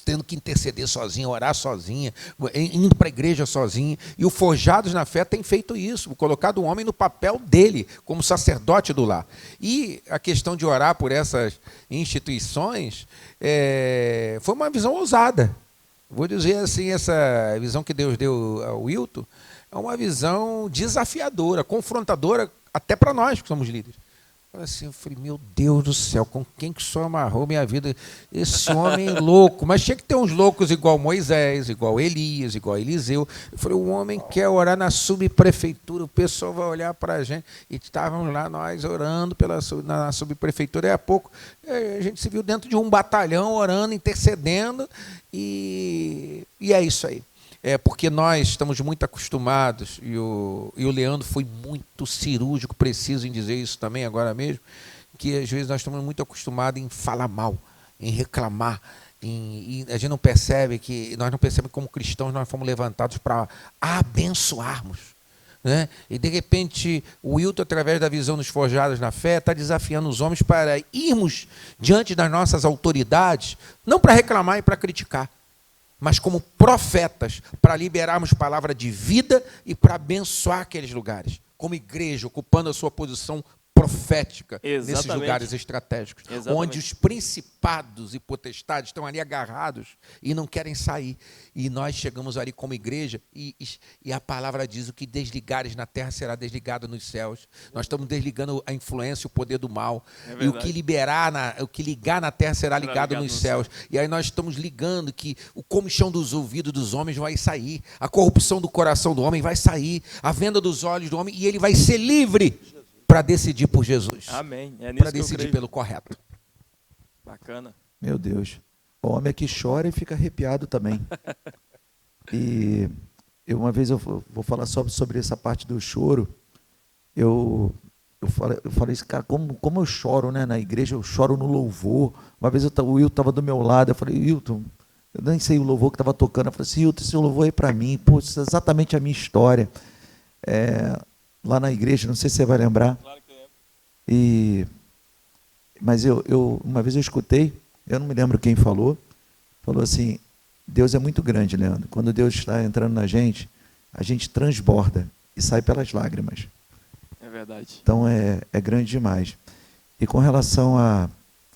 B: tendo que interceder sozinha, orar sozinha, indo para a igreja sozinha. E o Forjados na Fé tem feito isso, colocado o homem no papel dele, como sacerdote do lar. E a questão de orar por essas instituições foi uma visão ousada. Vou dizer assim, essa visão que Deus deu ao Wilton é uma visão desafiadora, confrontadora, até para nós que somos líderes. Assim, eu falei, meu Deus do céu, com quem que o senhor amarrou minha vida? Esse homem louco. Mas tinha que ter uns loucos igual Moisés, igual Elias, igual Eliseu. Eu falei, o homem quer orar na subprefeitura, o pessoal vai olhar para a gente. E estávamos lá, nós orando na subprefeitura. E a pouco a gente se viu dentro de um batalhão, orando, intercedendo. E é isso aí. Porque nós estamos muito acostumados, e o Leandro foi muito cirúrgico, preciso em dizer isso também agora mesmo, que às vezes nós estamos muito acostumados em falar mal, em reclamar, e a gente não percebe nós não percebemos como cristãos nós fomos levantados para abençoarmos, né? E de repente o Wilton, através da visão dos Forjados na Fé, está desafiando os homens para irmos diante das nossas autoridades, não para reclamar e para criticar, mas como profetas, para liberarmos palavra de vida e para abençoar aqueles lugares, como igreja, ocupando a sua posição profética. Exatamente. Nesses lugares estratégicos. Exatamente. Onde os principados e potestades estão ali agarrados e não querem sair. E nós chegamos ali como igreja e a palavra diz: o que desligares na terra será desligado nos céus. Nós estamos desligando a influência e o poder do mal. E o que ligar na terra será ligado nos céus. E aí nós estamos ligando que o comichão dos ouvidos dos homens vai sair, a corrupção do coração do homem vai sair, a venda dos olhos do homem, e ele vai ser livre para decidir por Jesus.
A: Amém.
B: Para decidir pelo correto.
A: Bacana.
C: Meu Deus. O homem aqui chora e fica arrepiado também. E uma vez eu vou falar sobre essa parte do choro. Eu falei assim, cara, como eu choro, né? Na igreja eu choro no louvor. Uma vez o Wilton estava do meu lado, eu falei, Wilton, eu nem sei o louvor que estava tocando. Eu falei assim, Wilton, esse louvor é para mim. Pô, isso é exatamente a minha história. Lá na igreja, não sei se você vai lembrar.
A: Claro que lembro.
C: Mas uma vez eu escutei, eu não me lembro quem falou assim, Deus é muito grande, Leandro. Quando Deus está entrando na gente, a gente transborda e sai pelas lágrimas.
A: É verdade.
C: Então é grande demais. E com relação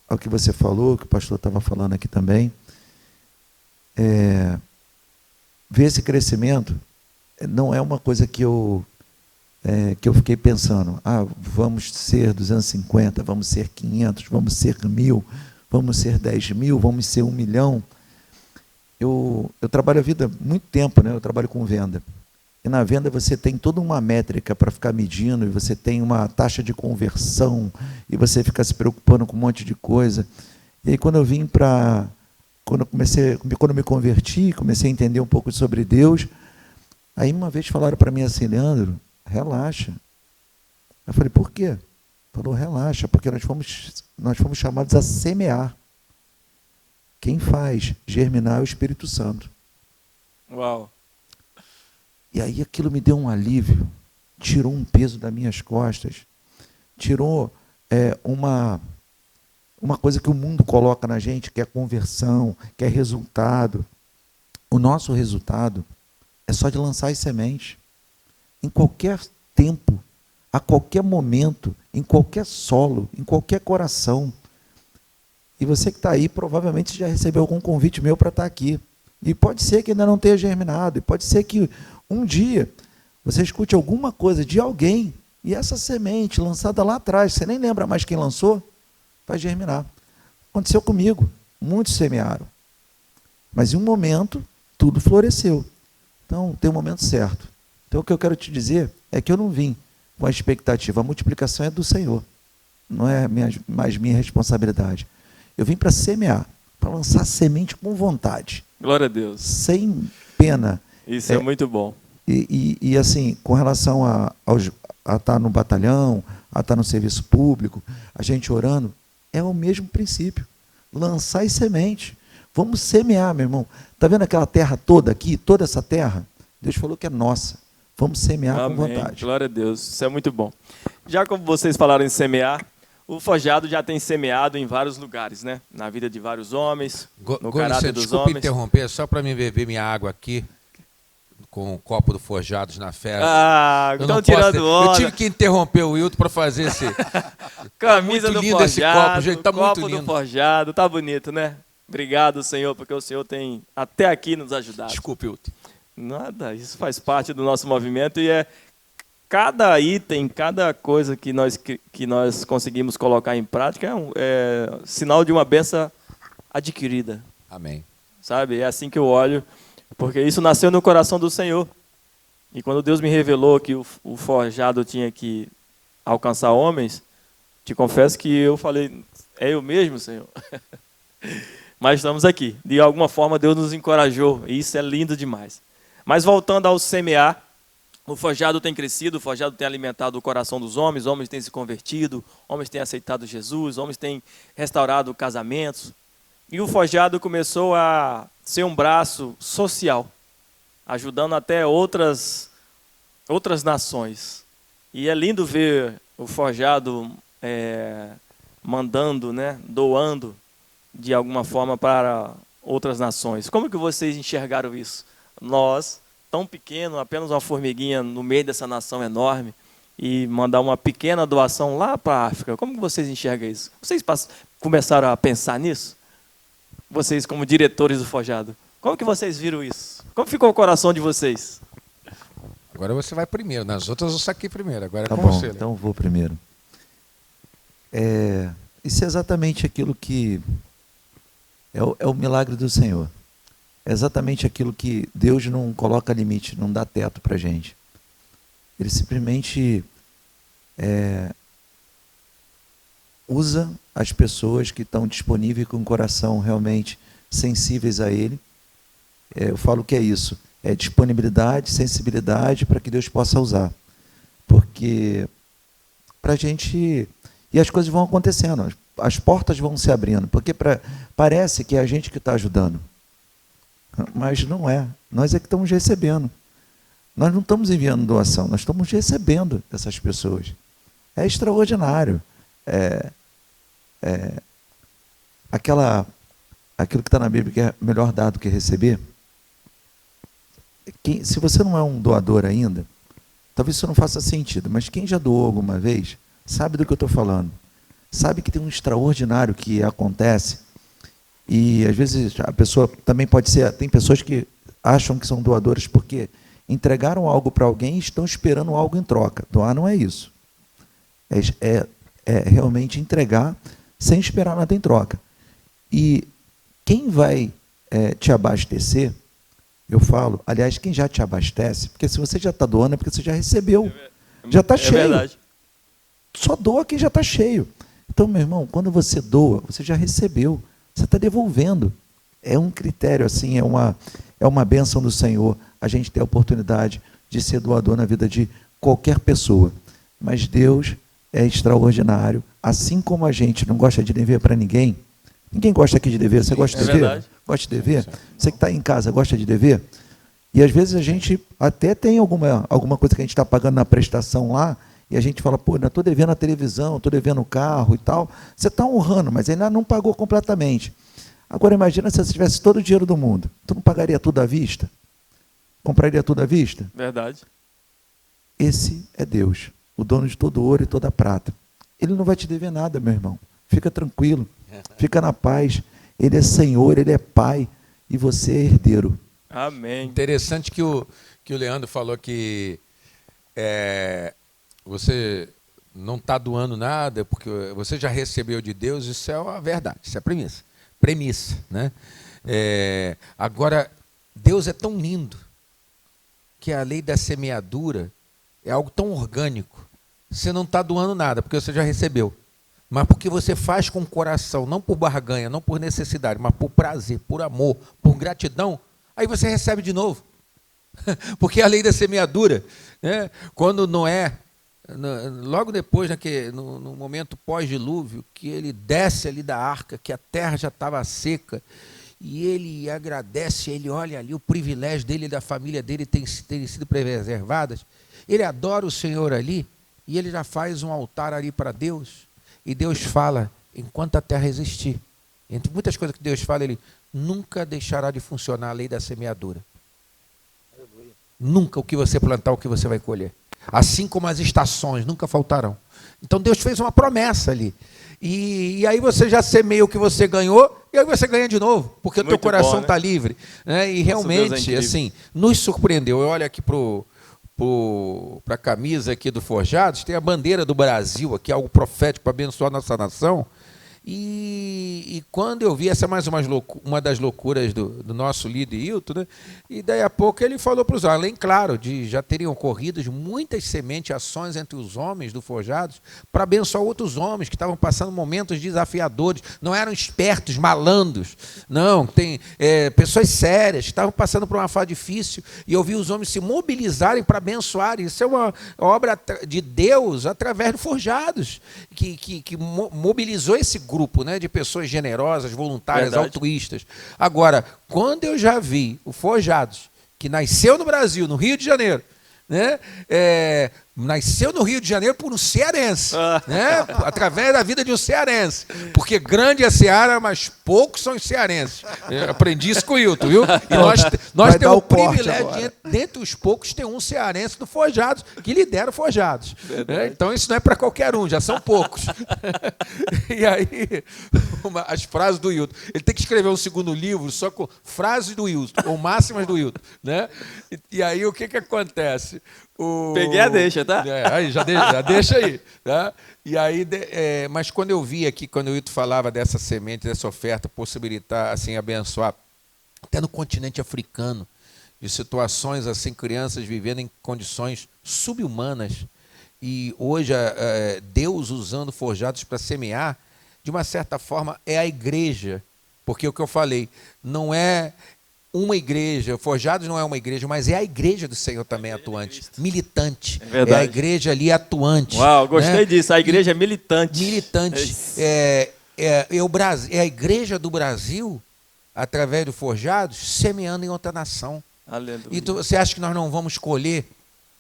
C: ao que você falou, que o pastor estava falando aqui também, ver esse crescimento não é uma coisa que eu fiquei pensando, vamos ser 250, vamos ser 500, vamos ser 1.000, vamos ser 10.000, vamos ser 1 milhão. Eu trabalho a vida muito tempo, né? Eu trabalho com venda. E na venda você tem toda uma métrica para ficar medindo, e você tem uma taxa de conversão, e você fica se preocupando com um monte de coisa. E aí quando eu me converti, comecei a entender um pouco sobre Deus, aí uma vez falaram para mim assim, Leandro, relaxa. Eu falei, por quê? Falou, relaxa, porque nós fomos chamados a semear. Quem faz germinar é o Espírito Santo.
A: Uau!
C: E aí aquilo me deu um alívio, tirou um peso das minhas costas, tirou uma coisa que o mundo coloca na gente, que é conversão, que é resultado. O nosso resultado é só de lançar as sementes. Em qualquer tempo, a qualquer momento, em qualquer solo, em qualquer coração. E você que está aí, provavelmente já recebeu algum convite meu para estar aqui. E pode ser que ainda não tenha germinado, e pode ser que um dia você escute alguma coisa de alguém, e essa semente lançada lá atrás, você nem lembra mais quem lançou, vai germinar. Aconteceu comigo, muitos semearam. Mas em um momento, tudo floresceu. Então, tem um momento certo. Então, o que eu quero te dizer é que eu não vim com a expectativa. A multiplicação é do Senhor. Não é mais minha responsabilidade. Eu vim para semear, para lançar semente com vontade.
A: Glória a Deus.
C: Sem pena.
A: Isso é muito bom.
C: E assim, com relação a estar no batalhão, a estar no serviço público, a gente orando, é o mesmo princípio. Lançar as sementes. Vamos semear, meu irmão. Está vendo aquela terra toda aqui, toda essa terra? Deus falou que é nossa. Vamos semear
A: Amém.
C: com vontade.
A: Glória a Deus. Isso é muito bom. Já como vocês falaram em semear, o Forjado já tem semeado em vários lugares, né? Na vida de vários homens, no caráter dos
B: desculpa
A: homens.
B: interromper, só para mim beber minha água aqui, com o copo do Forjados na Fé.
A: Ah,
B: Eu
A: estão
B: não
A: tirando
B: posso-
A: onda.
B: Eu tive que interromper o Wilton para fazer esse...
A: Camisa
B: Muito
A: do
B: lindo esse
A: Forjado,
B: copo, gente, tá
A: copo
B: muito
A: do
B: lindo.
A: Forjado, tá bonito, né? Obrigado, Senhor, porque o Senhor tem até aqui nos ajudado.
B: Desculpe, Wilton.
A: Nada, isso faz parte do nosso movimento e é cada item, cada coisa que nós conseguimos colocar em prática é sinal de uma bênção adquirida,
B: Amém.
A: sabe? É assim que eu olho, porque isso nasceu no coração do Senhor. E quando Deus me revelou que o Forjado tinha que alcançar homens, te confesso que eu falei, é eu mesmo, Senhor? Mas estamos aqui. De alguma forma Deus nos encorajou e isso é lindo demais. Mas voltando ao semear, o Forjado tem crescido, o Forjado tem alimentado o coração dos homens têm se convertido, homens têm aceitado Jesus, homens têm restaurado casamentos. E o Forjado começou a ser um braço social, ajudando até outras nações. E é lindo ver o Forjado mandando, né, doando de alguma forma para outras nações. Como que vocês enxergaram isso? Nós, tão pequeno, apenas uma formiguinha no meio dessa nação enorme, e mandar uma pequena doação lá para a África. Como que vocês enxergam isso? Vocês começaram a pensar nisso? Vocês como diretores do Forjado. Como que vocês viram isso? Como ficou o coração de vocês?
B: Agora você vai primeiro, nas outras eu saquei primeiro, agora é
C: Tá
B: com
C: bom,
B: você. Né?
C: então eu vou primeiro. Isso é exatamente aquilo que é o milagre do Senhor. É exatamente aquilo que Deus não coloca limite, não dá teto para a gente. Ele simplesmente usa as pessoas que estão disponíveis com o coração realmente sensíveis a Ele. Eu falo que é isso. É disponibilidade, sensibilidade para que Deus possa usar. Porque para a gente... E as coisas vão acontecendo, as portas vão se abrindo, porque parece que é a gente que está ajudando. Mas não é. Nós é que estamos recebendo. Nós não estamos enviando doação, nós estamos recebendo essas pessoas. É extraordinário. Aquilo que está na Bíblia que é melhor dar do que receber. Se você não é um doador ainda, talvez isso não faça sentido, mas quem já doou alguma vez, sabe do que eu estou falando. Sabe que tem um extraordinário que acontece, e às vezes a pessoa também pode ser, tem pessoas que acham que são doadores porque entregaram algo para alguém e estão esperando algo em troca. Doar não é isso. É realmente entregar sem esperar nada em troca. E quem vai te abastecer, eu falo, aliás, quem já te abastece, porque se você já está doando é porque você já recebeu, já está cheio.
A: Verdade.
C: Só doa quem já está cheio. Então, meu irmão, quando você doa, você já recebeu, você está devolvendo. É um critério, assim, é uma bênção do Senhor, a gente ter a oportunidade de ser doador na vida de qualquer pessoa. Mas Deus é extraordinário, assim como a gente não gosta de dever para ninguém. Ninguém gosta aqui de dever, você gosta de dever?
A: Verdade.
C: Gosta de dever? Você que está em casa, gosta de dever? E às vezes a gente até tem alguma coisa que a gente está pagando na prestação lá, e a gente fala, pô, eu estou devendo a televisão, estou devendo o carro e tal. Você está honrando, mas ainda não pagou completamente. Agora imagina se você tivesse todo o dinheiro do mundo. Tu não pagaria tudo à vista? Compraria tudo à vista?
A: Verdade.
C: Esse é Deus, o dono de todo ouro e toda prata. Ele não vai te dever nada, meu irmão. Fica tranquilo, fica na paz. Ele é Senhor, Ele é Pai e você é herdeiro.
A: Amém.
B: Interessante que o Leandro falou que você não está doando nada porque você já recebeu de Deus. Isso é uma verdade, isso é premissa, né? Agora, Deus é tão lindo que a lei da semeadura é algo tão orgânico. Você não está doando nada porque você já recebeu, mas porque você faz com o coração, não por barganha, não por necessidade, mas por prazer, por amor, por gratidão, aí você recebe de novo. Porque a lei da semeadura, né, quando Noé, logo depois, no momento pós-dilúvio, que ele desce ali da arca, que a terra já estava seca, e ele agradece, ele olha ali o privilégio dele e da família dele terem sido preservadas, ele adora o Senhor ali, e ele já faz um altar ali para Deus, e Deus fala, enquanto a terra existir, entre muitas coisas que Deus fala, ele nunca deixará de funcionar a lei da semeadura. Nunca o que você plantar, o que você vai colher. Assim como as estações nunca faltarão. Então Deus fez uma promessa ali. E aí você já semeia o que você ganhou, e aí você ganha de novo, porque o teu coração está livre. Né? E realmente, assim, nos surpreendeu. Eu olho aqui para a camisa aqui do Forjados, tem a bandeira do Brasil, aqui algo profético para abençoar a nossa nação. E quando eu vi, essa é mais uma das loucuras do nosso líder Hilton, né? E daí a pouco ele falou para os homens, além, claro, de já teriam ocorrido muitas sementes, ações entre os homens do Forjados, para abençoar outros homens que estavam passando momentos desafiadores, não eram espertos, malandros, não, tem pessoas sérias que estavam passando por uma fase difícil, e eu vi os homens se mobilizarem para abençoar. Isso é uma obra de Deus através do Forjados, que mobilizou esse grupo, né, de pessoas generosas, voluntárias,
A: verdade,
B: altruístas. Agora, quando eu já vi o Forjados, que nasceu no Brasil, no Rio de Janeiro, né, nasceu no Rio de Janeiro por um cearense, né, através da vida de um cearense, porque grande é a Seara, mas poucos são os cearenses. Eu aprendi isso com o Hilton, viu? E nós temos o privilégio de, dentre os poucos, ter um cearense do Forjados, que lidera o Forjados. Né? Então isso não é para qualquer um, já são poucos. E aí, as frases do Hilton. Ele tem que escrever um segundo livro só com frases do Hilton, ou máximas do Hilton. Né? E aí o que acontece?
A: Peguei a deixa, tá?
B: Aí, já deixa aí. Tá? E aí, mas quando eu vi aqui, quando o Hilton falava dessa semente, dessa oferta, possibilitar, assim, abençoar, até no continente africano, de situações assim, crianças vivendo em condições subhumanas, e hoje Deus usando Forjados para semear, de uma certa forma, é a igreja, porque o que eu falei, não é uma igreja, Forjados não é uma igreja, mas é a igreja do Senhor também atuante, militante. É a igreja ali atuante.
A: Uau, gostei disso, a igreja é militante.
B: Militante. É a igreja do Brasil, através do Forjados, semeando em outra nação.
A: Aleluia.
B: Então você acha que nós não vamos colher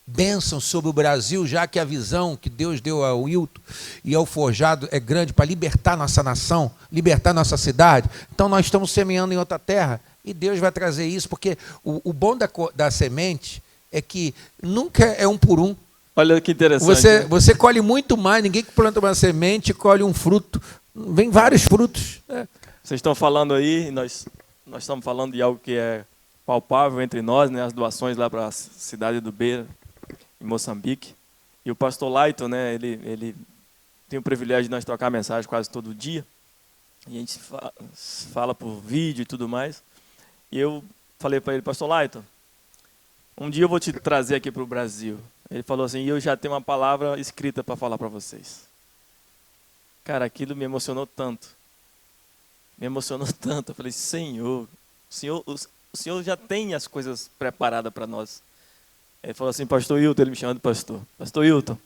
B: bênção sobre o Brasil, já que a visão que Deus deu ao Hilton e ao Forjado é grande para libertar nossa nação, libertar nossa cidade? Então nós estamos semeando em outra terra. E Deus vai trazer isso, porque o bom da semente é que nunca é um por um.
A: Olha que interessante.
B: Você colhe muito mais, ninguém que planta uma semente colhe um fruto. Vem vários frutos.
A: Vocês estão falando aí, nós estamos falando de algo que é palpável entre nós, né, as doações lá para a cidade do Beira, em Moçambique. E o pastor Laito, né, ele tem o privilégio de nós trocar mensagem quase todo dia. E a gente fala por vídeo e tudo mais. E eu falei para ele, pastor Laito, um dia eu vou te trazer aqui para o Brasil. Ele falou assim, eu já tenho uma palavra escrita para falar para vocês. Cara, aquilo me emocionou tanto. Me emocionou tanto. Eu falei, Senhor, o Senhor já tem as coisas preparadas para nós. Ele falou assim, pastor Hilton, ele me chama de pastor. Pastor Hilton,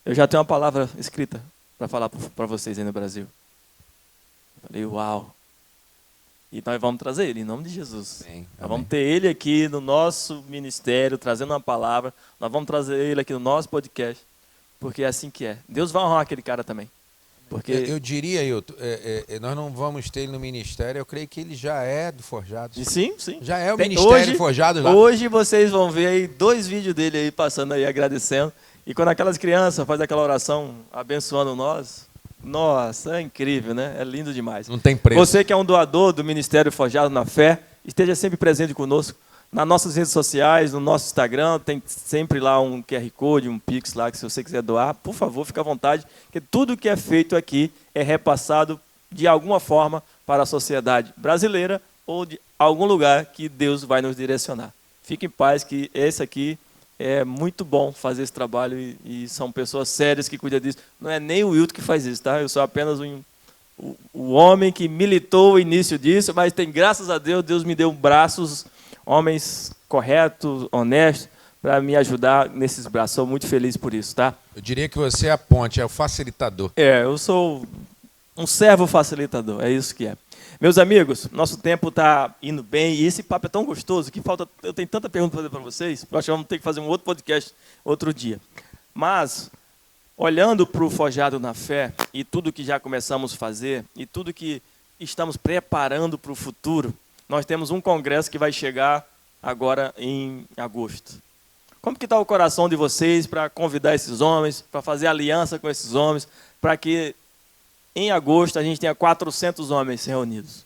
A: eu já tenho uma palavra escrita para falar para vocês aí no Brasil. Eu falei, uau. E nós vamos trazer ele, em nome de Jesus.
B: Amém.
A: Nós vamos ter ele aqui no nosso ministério, trazendo uma palavra. Nós vamos trazer ele aqui no nosso podcast, porque é assim que é. Deus vai honrar aquele cara também. Porque
B: Eu diria, Hilton, nós não vamos ter ele no ministério, eu creio que ele já é do Forjados.
A: sim, sim.
B: Já é o
A: Tem-
B: ministério
A: hoje-
B: do Forjados lá.
A: Hoje vocês vão ver aí 2 vídeos dele aí passando aí, agradecendo. E quando aquelas crianças fazem aquela oração abençoando nós, nossa, é incrível, né? É lindo demais.
B: Não tem preço.
A: Você que é um doador do Ministério Forjado na Fé, esteja sempre presente conosco. Nas nossas redes sociais, no nosso Instagram, tem sempre lá um QR Code, um Pix lá, que se você quiser doar, por favor, fique à vontade, porque tudo que é feito aqui é repassado de alguma forma para a sociedade brasileira ou de algum lugar que Deus vai nos direcionar. Fique em paz que esse aqui é muito bom fazer esse trabalho e são pessoas sérias que cuidam disso. Não é nem o Wilton que faz isso, tá? Eu sou apenas o homem que militou o início disso, mas tem, graças a Deus, Deus me deu braços, homens corretos, honestos, para me ajudar nesses braços. Sou muito feliz por isso, tá?
B: Eu diria que você é a ponte, é o facilitador.
A: Eu sou um servo facilitador, é isso que é. Meus amigos, nosso tempo está indo bem e esse papo é tão gostoso que falta. Eu tenho tanta pergunta para fazer para vocês, eu acho que vamos ter que fazer um outro podcast outro dia. Mas, olhando para o Forjado na Fé e tudo que já começamos a fazer e tudo que estamos preparando para o futuro, nós temos um congresso que vai chegar agora em agosto. Como que está o coração de vocês para convidar esses homens, para fazer aliança com esses homens, para que em agosto a gente tenha 400 homens reunidos?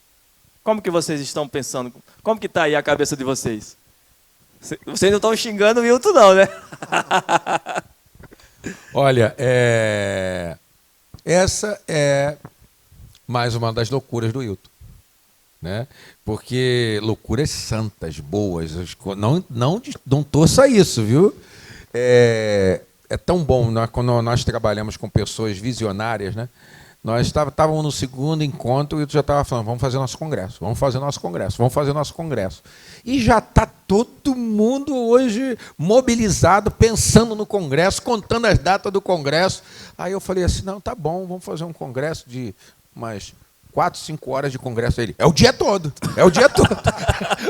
A: Como que vocês estão pensando? Como que está aí a cabeça de vocês? Vocês não estão xingando o Wilton não, né?
B: Olha, essa é mais uma das loucuras do Hilton, né? Porque loucuras santas, boas, não torça isso, viu? É tão bom, quando nós trabalhamos com pessoas visionárias, né? Nós estávamos no segundo encontro e o Hilton já estava falando, vamos fazer nosso congresso, vamos fazer nosso congresso, vamos fazer nosso congresso. E já está todo mundo hoje mobilizado, pensando no congresso, contando as datas do congresso. Aí eu falei assim, não, tá bom, vamos fazer um congresso de umas 4, 5 horas de congresso. Ele, é o dia todo, é o dia todo.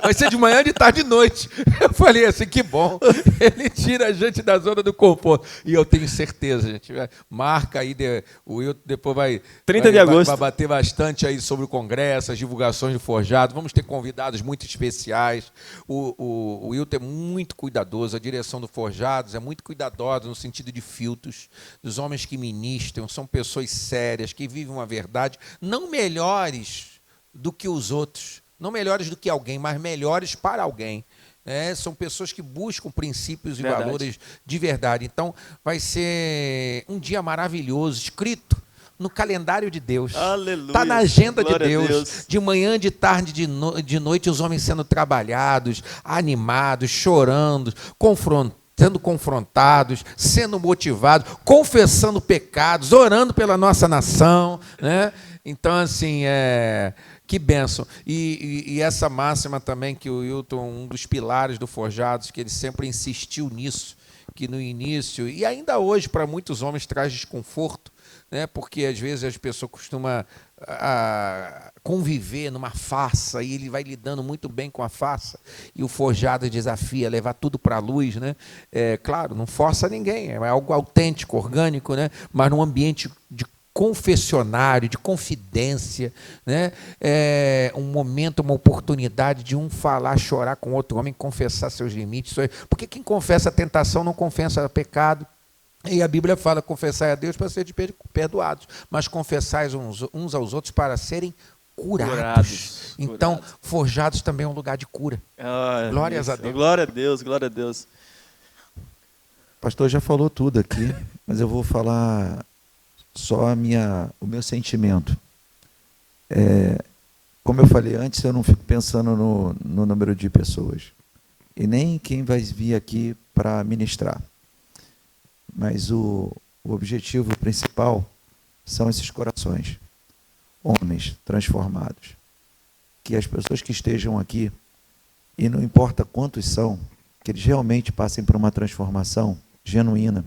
B: Vai ser de manhã, de tarde e de noite. Eu falei assim, que bom. Ele tira a gente da zona do conforto. E eu tenho certeza, gente. Marca aí, o Wilton depois vai...
A: 30 de agosto.
B: Vai bater bastante aí sobre o congresso, as divulgações do Forjado. Vamos ter convidados muito especiais. O Wilton é muito cuidadoso, a direção do Forjados é muito cuidadosa no sentido de filtros, dos homens que ministram, são pessoas sérias, que vivem uma verdade, não melhores do que os outros, não melhores do que alguém, mas melhores para alguém. São pessoas que buscam princípios e valores de verdade. Então, vai ser um dia maravilhoso, escrito no calendário de Deus.
A: Aleluia.
B: Está na agenda de
A: Glória a
B: Deus.
A: Deus.
B: De manhã, de tarde, de noite, os homens sendo trabalhados, animados, chorando, sendo confrontados, sendo motivados, confessando pecados, orando pela nossa nação, né? Então, assim, que bênção. E essa máxima também que o Wilton, um dos pilares do Forjados, que ele sempre insistiu nisso, que no início, e ainda hoje para muitos homens traz desconforto, né? Porque às vezes as pessoas costumam conviver numa farsa e ele vai lidando muito bem com a farsa. E o Forjado desafia levar tudo para a luz, né? Claro, não força ninguém, é algo autêntico, orgânico, né? Mas num ambiente de confessionário, de confidência, né? Um momento, uma oportunidade de um falar, chorar com outro homem, confessar seus limites. Porque quem confessa a tentação não confessa pecado. E a Bíblia fala, confessai a Deus para serem perdoados, mas confessai uns aos outros para serem curados. Então, Forjados também é um lugar de cura. Glórias a Deus.
A: Glória a Deus, glória a Deus.
C: O pastor já falou tudo aqui, mas eu vou falar só o meu sentimento. Como eu falei antes, eu não fico pensando no número de pessoas e nem quem vai vir aqui para ministrar. Mas o objetivo principal são esses corações, homens transformados. Que as pessoas que estejam aqui, e não importa quantos são, que eles realmente passem por uma transformação genuína,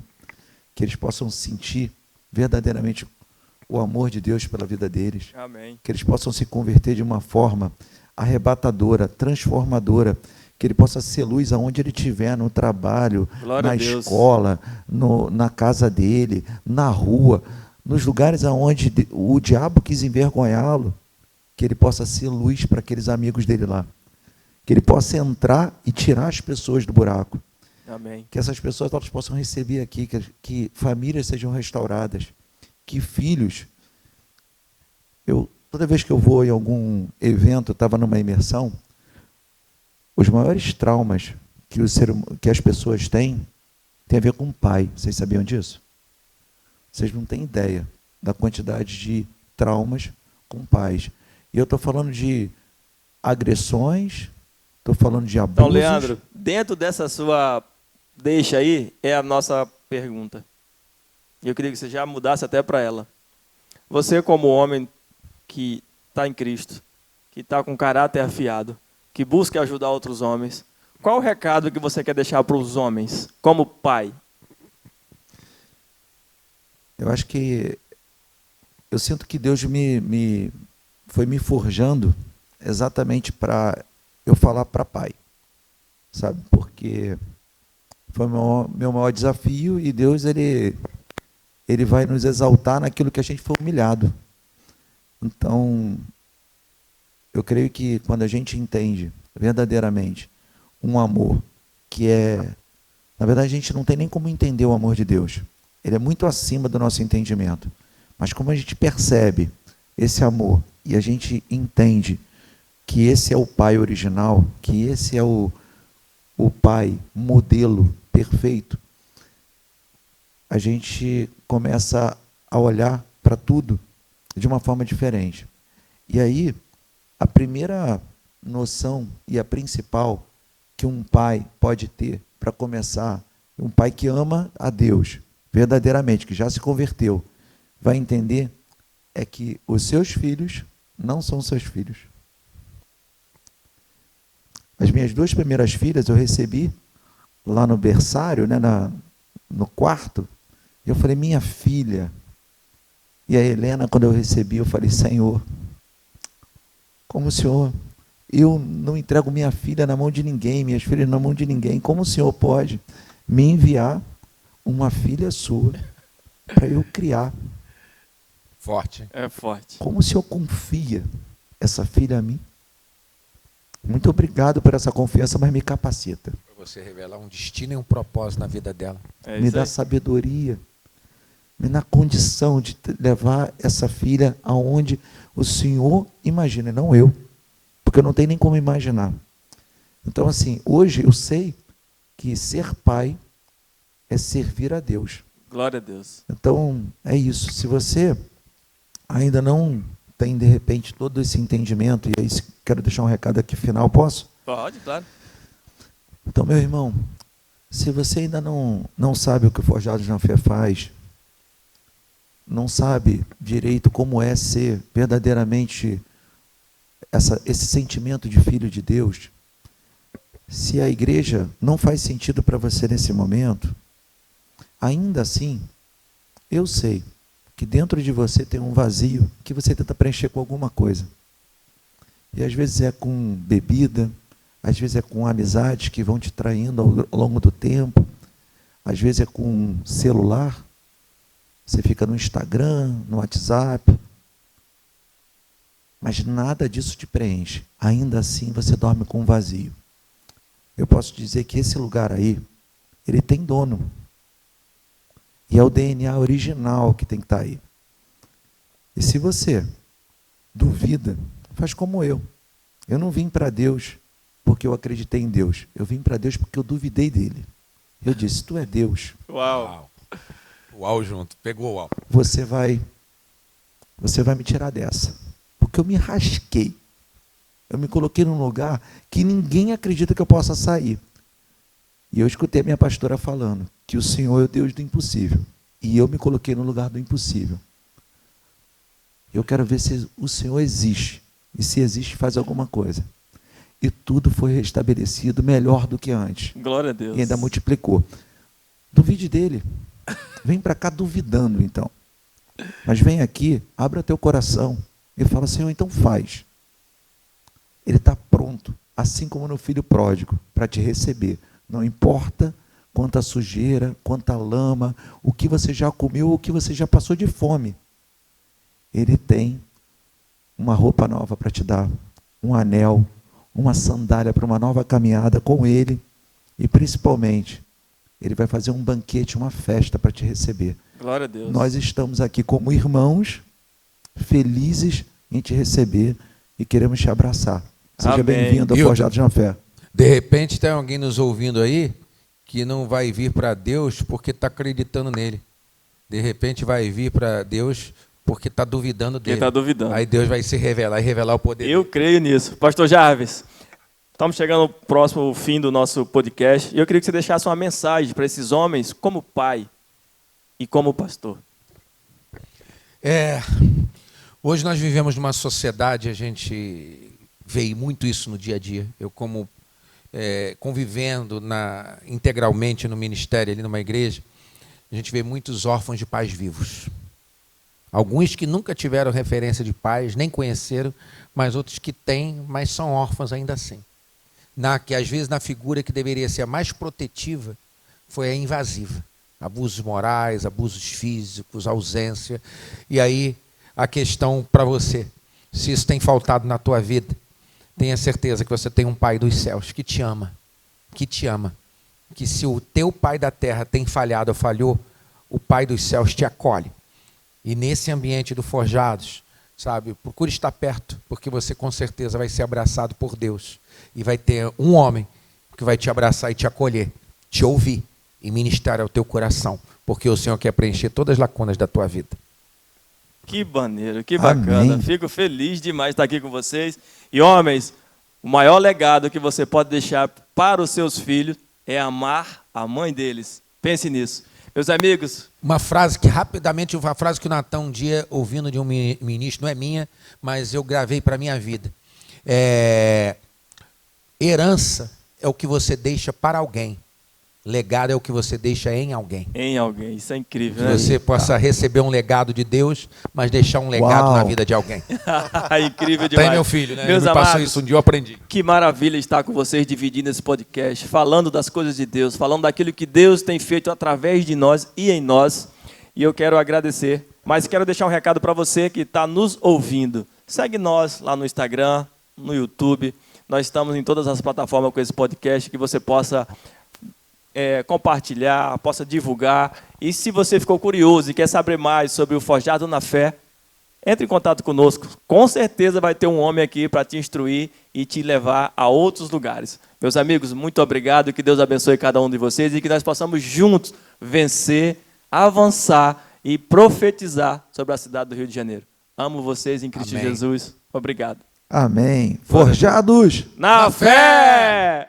C: que eles possam sentir verdadeiramente o amor de Deus pela vida deles.
A: Amém.
C: Que eles possam se converter de uma forma arrebatadora, transformadora, que ele possa ser luz aonde ele estiver, no trabalho,
A: Glória
C: na
A: a Deus.
C: escola, na casa dele, na rua, nos lugares aonde o diabo quis envergonhá-lo, que ele possa ser luz para aqueles amigos dele lá. Que ele possa entrar e tirar as pessoas do buraco.
A: Amém.
C: Que essas pessoas elas possam receber aqui, que famílias sejam restauradas, que filhos... Toda vez que eu vou em algum evento, estava numa imersão, os maiores traumas que as pessoas têm tem a ver com o pai. Vocês sabiam disso? Vocês não têm ideia da quantidade de traumas com pais. E eu estou falando de agressões, estou falando de abusos.
A: Então, Leandro, dentro dessa sua deixa aí, é a nossa pergunta. E eu queria que você já mudasse até para ela. Você, como homem que está em Cristo, que está com caráter afiado, que busca ajudar outros homens, qual o recado que você quer deixar para os homens, como pai?
C: Eu acho que eu sinto que Deus foi me forjando exatamente para eu falar para pai, sabe? Porque foi o meu maior desafio e Deus ele vai nos exaltar naquilo que a gente foi humilhado. Então, eu creio que quando a gente entende verdadeiramente um amor que na verdade, a gente não tem nem como entender o amor de Deus. Ele é muito acima do nosso entendimento. Mas como a gente percebe esse amor e a gente entende que esse é o Pai original, que esse é o Pai modelo perfeito, a gente começa a olhar para tudo de uma forma diferente. E aí, a primeira noção e a principal que um pai pode ter para começar, um pai que ama a Deus verdadeiramente, que já se converteu, vai entender é que os seus filhos não são seus filhos. As minhas 2 primeiras filhas eu recebi lá no berçário, né, no quarto, e eu falei, minha filha. E a Helena, quando eu recebi, eu falei, Senhor, como o Senhor, eu não entrego minha filha na mão de ninguém, minhas filhas na mão de ninguém, como o Senhor pode me enviar uma filha sua para eu criar?
B: Forte.
A: É forte.
C: Como o Senhor confia essa filha a mim? Muito obrigado por essa confiança, mas me capacita.
B: Para você revelar um destino e um propósito na vida dela.
C: Me dá sabedoria, me dá condição de levar essa filha aonde o Senhor imagina, não eu, porque eu não tenho nem como imaginar. Então, assim, hoje eu sei que ser pai é servir a Deus.
A: Glória a Deus.
C: Então, é isso. Se você ainda não tem, de repente, todo esse entendimento, e aí quero deixar um recado aqui final, posso?
A: Pode, claro.
C: Então, meu irmão, se você ainda não sabe o que o Forjados na Fé faz, não sabe direito como é ser verdadeiramente esse sentimento de filho de Deus, se a igreja não faz sentido para você nesse momento, ainda assim, eu sei que dentro de você tem um vazio que você tenta preencher com alguma coisa. E às vezes é com bebida, às vezes é com amizades que vão te traindo ao longo do tempo, às vezes é com celular, você fica no Instagram, no WhatsApp, mas nada disso te preenche. Ainda assim você dorme com um vazio. Eu posso dizer que esse lugar aí, ele tem dono. E é o DNA original que tem que estar aí. E se você duvida, faz como eu. Eu não vim para Deus porque eu acreditei em Deus. Eu vim para Deus porque eu duvidei dele. Eu disse, tu é Deus.
A: Uau.
B: Uau junto, pegou o uau.
C: Você vai me tirar dessa. Porque eu me rasquei. Eu me coloquei num lugar que ninguém acredita que eu possa sair. E eu escutei a minha pastora falando que o Senhor é o Deus do impossível. E eu me coloquei no lugar do impossível. Eu quero ver se o Senhor existe. E se existe, faz alguma coisa. E tudo foi restabelecido melhor do que antes.
A: Glória a Deus.
C: E ainda multiplicou. Duvide dele. Vem para cá duvidando, então. Mas vem aqui, abra teu coração e fala, Senhor, então faz. Ele está pronto assim como no filho pródigo, para te receber. Não importa quanta sujeira, quanta lama, o que você já comeu, o que você já passou de fome. Ele tem uma roupa nova para te dar, um anel, uma sandália para uma nova caminhada com Ele. E principalmente, Ele vai fazer um banquete, uma festa para te receber.
A: Glória a Deus.
C: Nós estamos aqui como irmãos, felizes em te receber e queremos te abraçar. Seja
A: Amém.
C: bem-vindo ao Forjados na Fé.
B: De repente tem alguém nos ouvindo aí que não vai vir para Deus porque está acreditando nele. De repente vai vir para Deus porque está duvidando dele.
A: Quem está duvidando.
B: Aí Deus vai se revelar e revelar o poder
A: Eu
B: dele.
A: creio nisso. Pastor Jarvis, estamos chegando ao próximo fim do nosso podcast. E eu queria que você deixasse uma mensagem para esses homens como pai e como pastor.
B: Hoje nós vivemos numa sociedade, a gente vê muito isso no dia a dia. Eu como convivendo integralmente no ministério, ali numa igreja, a gente vê muitos órfãos de pais vivos. Alguns que nunca tiveram referência de pais, nem conheceram, mas outros que têm, mas são órfãos ainda assim. Que às vezes na figura que deveria ser a mais protetiva, foi a invasiva. Abusos morais, abusos físicos, ausência. E aí a questão para você, se isso tem faltado na tua vida, tenha certeza que você tem um Pai dos céus que te ama, que se o teu pai da terra tem falhado ou falhou, o Pai dos céus te acolhe. E nesse ambiente do Forjados, sabe, procure estar perto, porque você com certeza vai ser abraçado por Deus. E vai ter um homem que vai te abraçar e te acolher, te ouvir e ministrar ao teu coração, porque o Senhor quer preencher todas as lacunas da tua vida.
A: Que maneiro, que bacana.
C: Amém.
A: Fico feliz demais de estar aqui com vocês. E homens, o maior legado que você pode deixar para os seus filhos é amar a mãe deles. Pense nisso. Meus amigos,
B: Uma frase que rapidamente, uma frase que o Natan um dia, ouvindo de um ministro, não é minha, mas eu gravei para a minha vida. Herança é o que você deixa para alguém. Legado é o que você deixa em alguém.
A: em alguém, isso é incrível,
B: Que
A: né?
B: você possa receber um legado de Deus, mas deixar um legado
C: Uau.
B: na vida de alguém.
A: Incrível
B: Tem
A: demais.
B: meu filho, né?
A: Meus
B: Ele me passou
A: amados,
B: isso um dia, eu aprendi.
A: que maravilha estar com vocês dividindo esse podcast, falando das coisas de Deus, falando daquilo que Deus tem feito através de nós e em nós. E eu quero agradecer, mas quero deixar um recado para você que está nos ouvindo. Segue nós lá no Instagram, no YouTube. Nós estamos em todas as plataformas com esse podcast, que você possa compartilhar, possa divulgar. E se você ficou curioso e quer saber mais sobre o Forjado na Fé, entre em contato conosco. Com certeza vai ter um homem aqui para te instruir e te levar a outros lugares. Meus amigos, muito obrigado. Que Deus abençoe cada um de vocês e que nós possamos juntos vencer, avançar e profetizar sobre a cidade do Rio de Janeiro. Amo vocês em Cristo
B: Amém.
A: Jesus. Obrigado.
C: Amém. Forjados
A: Na fé!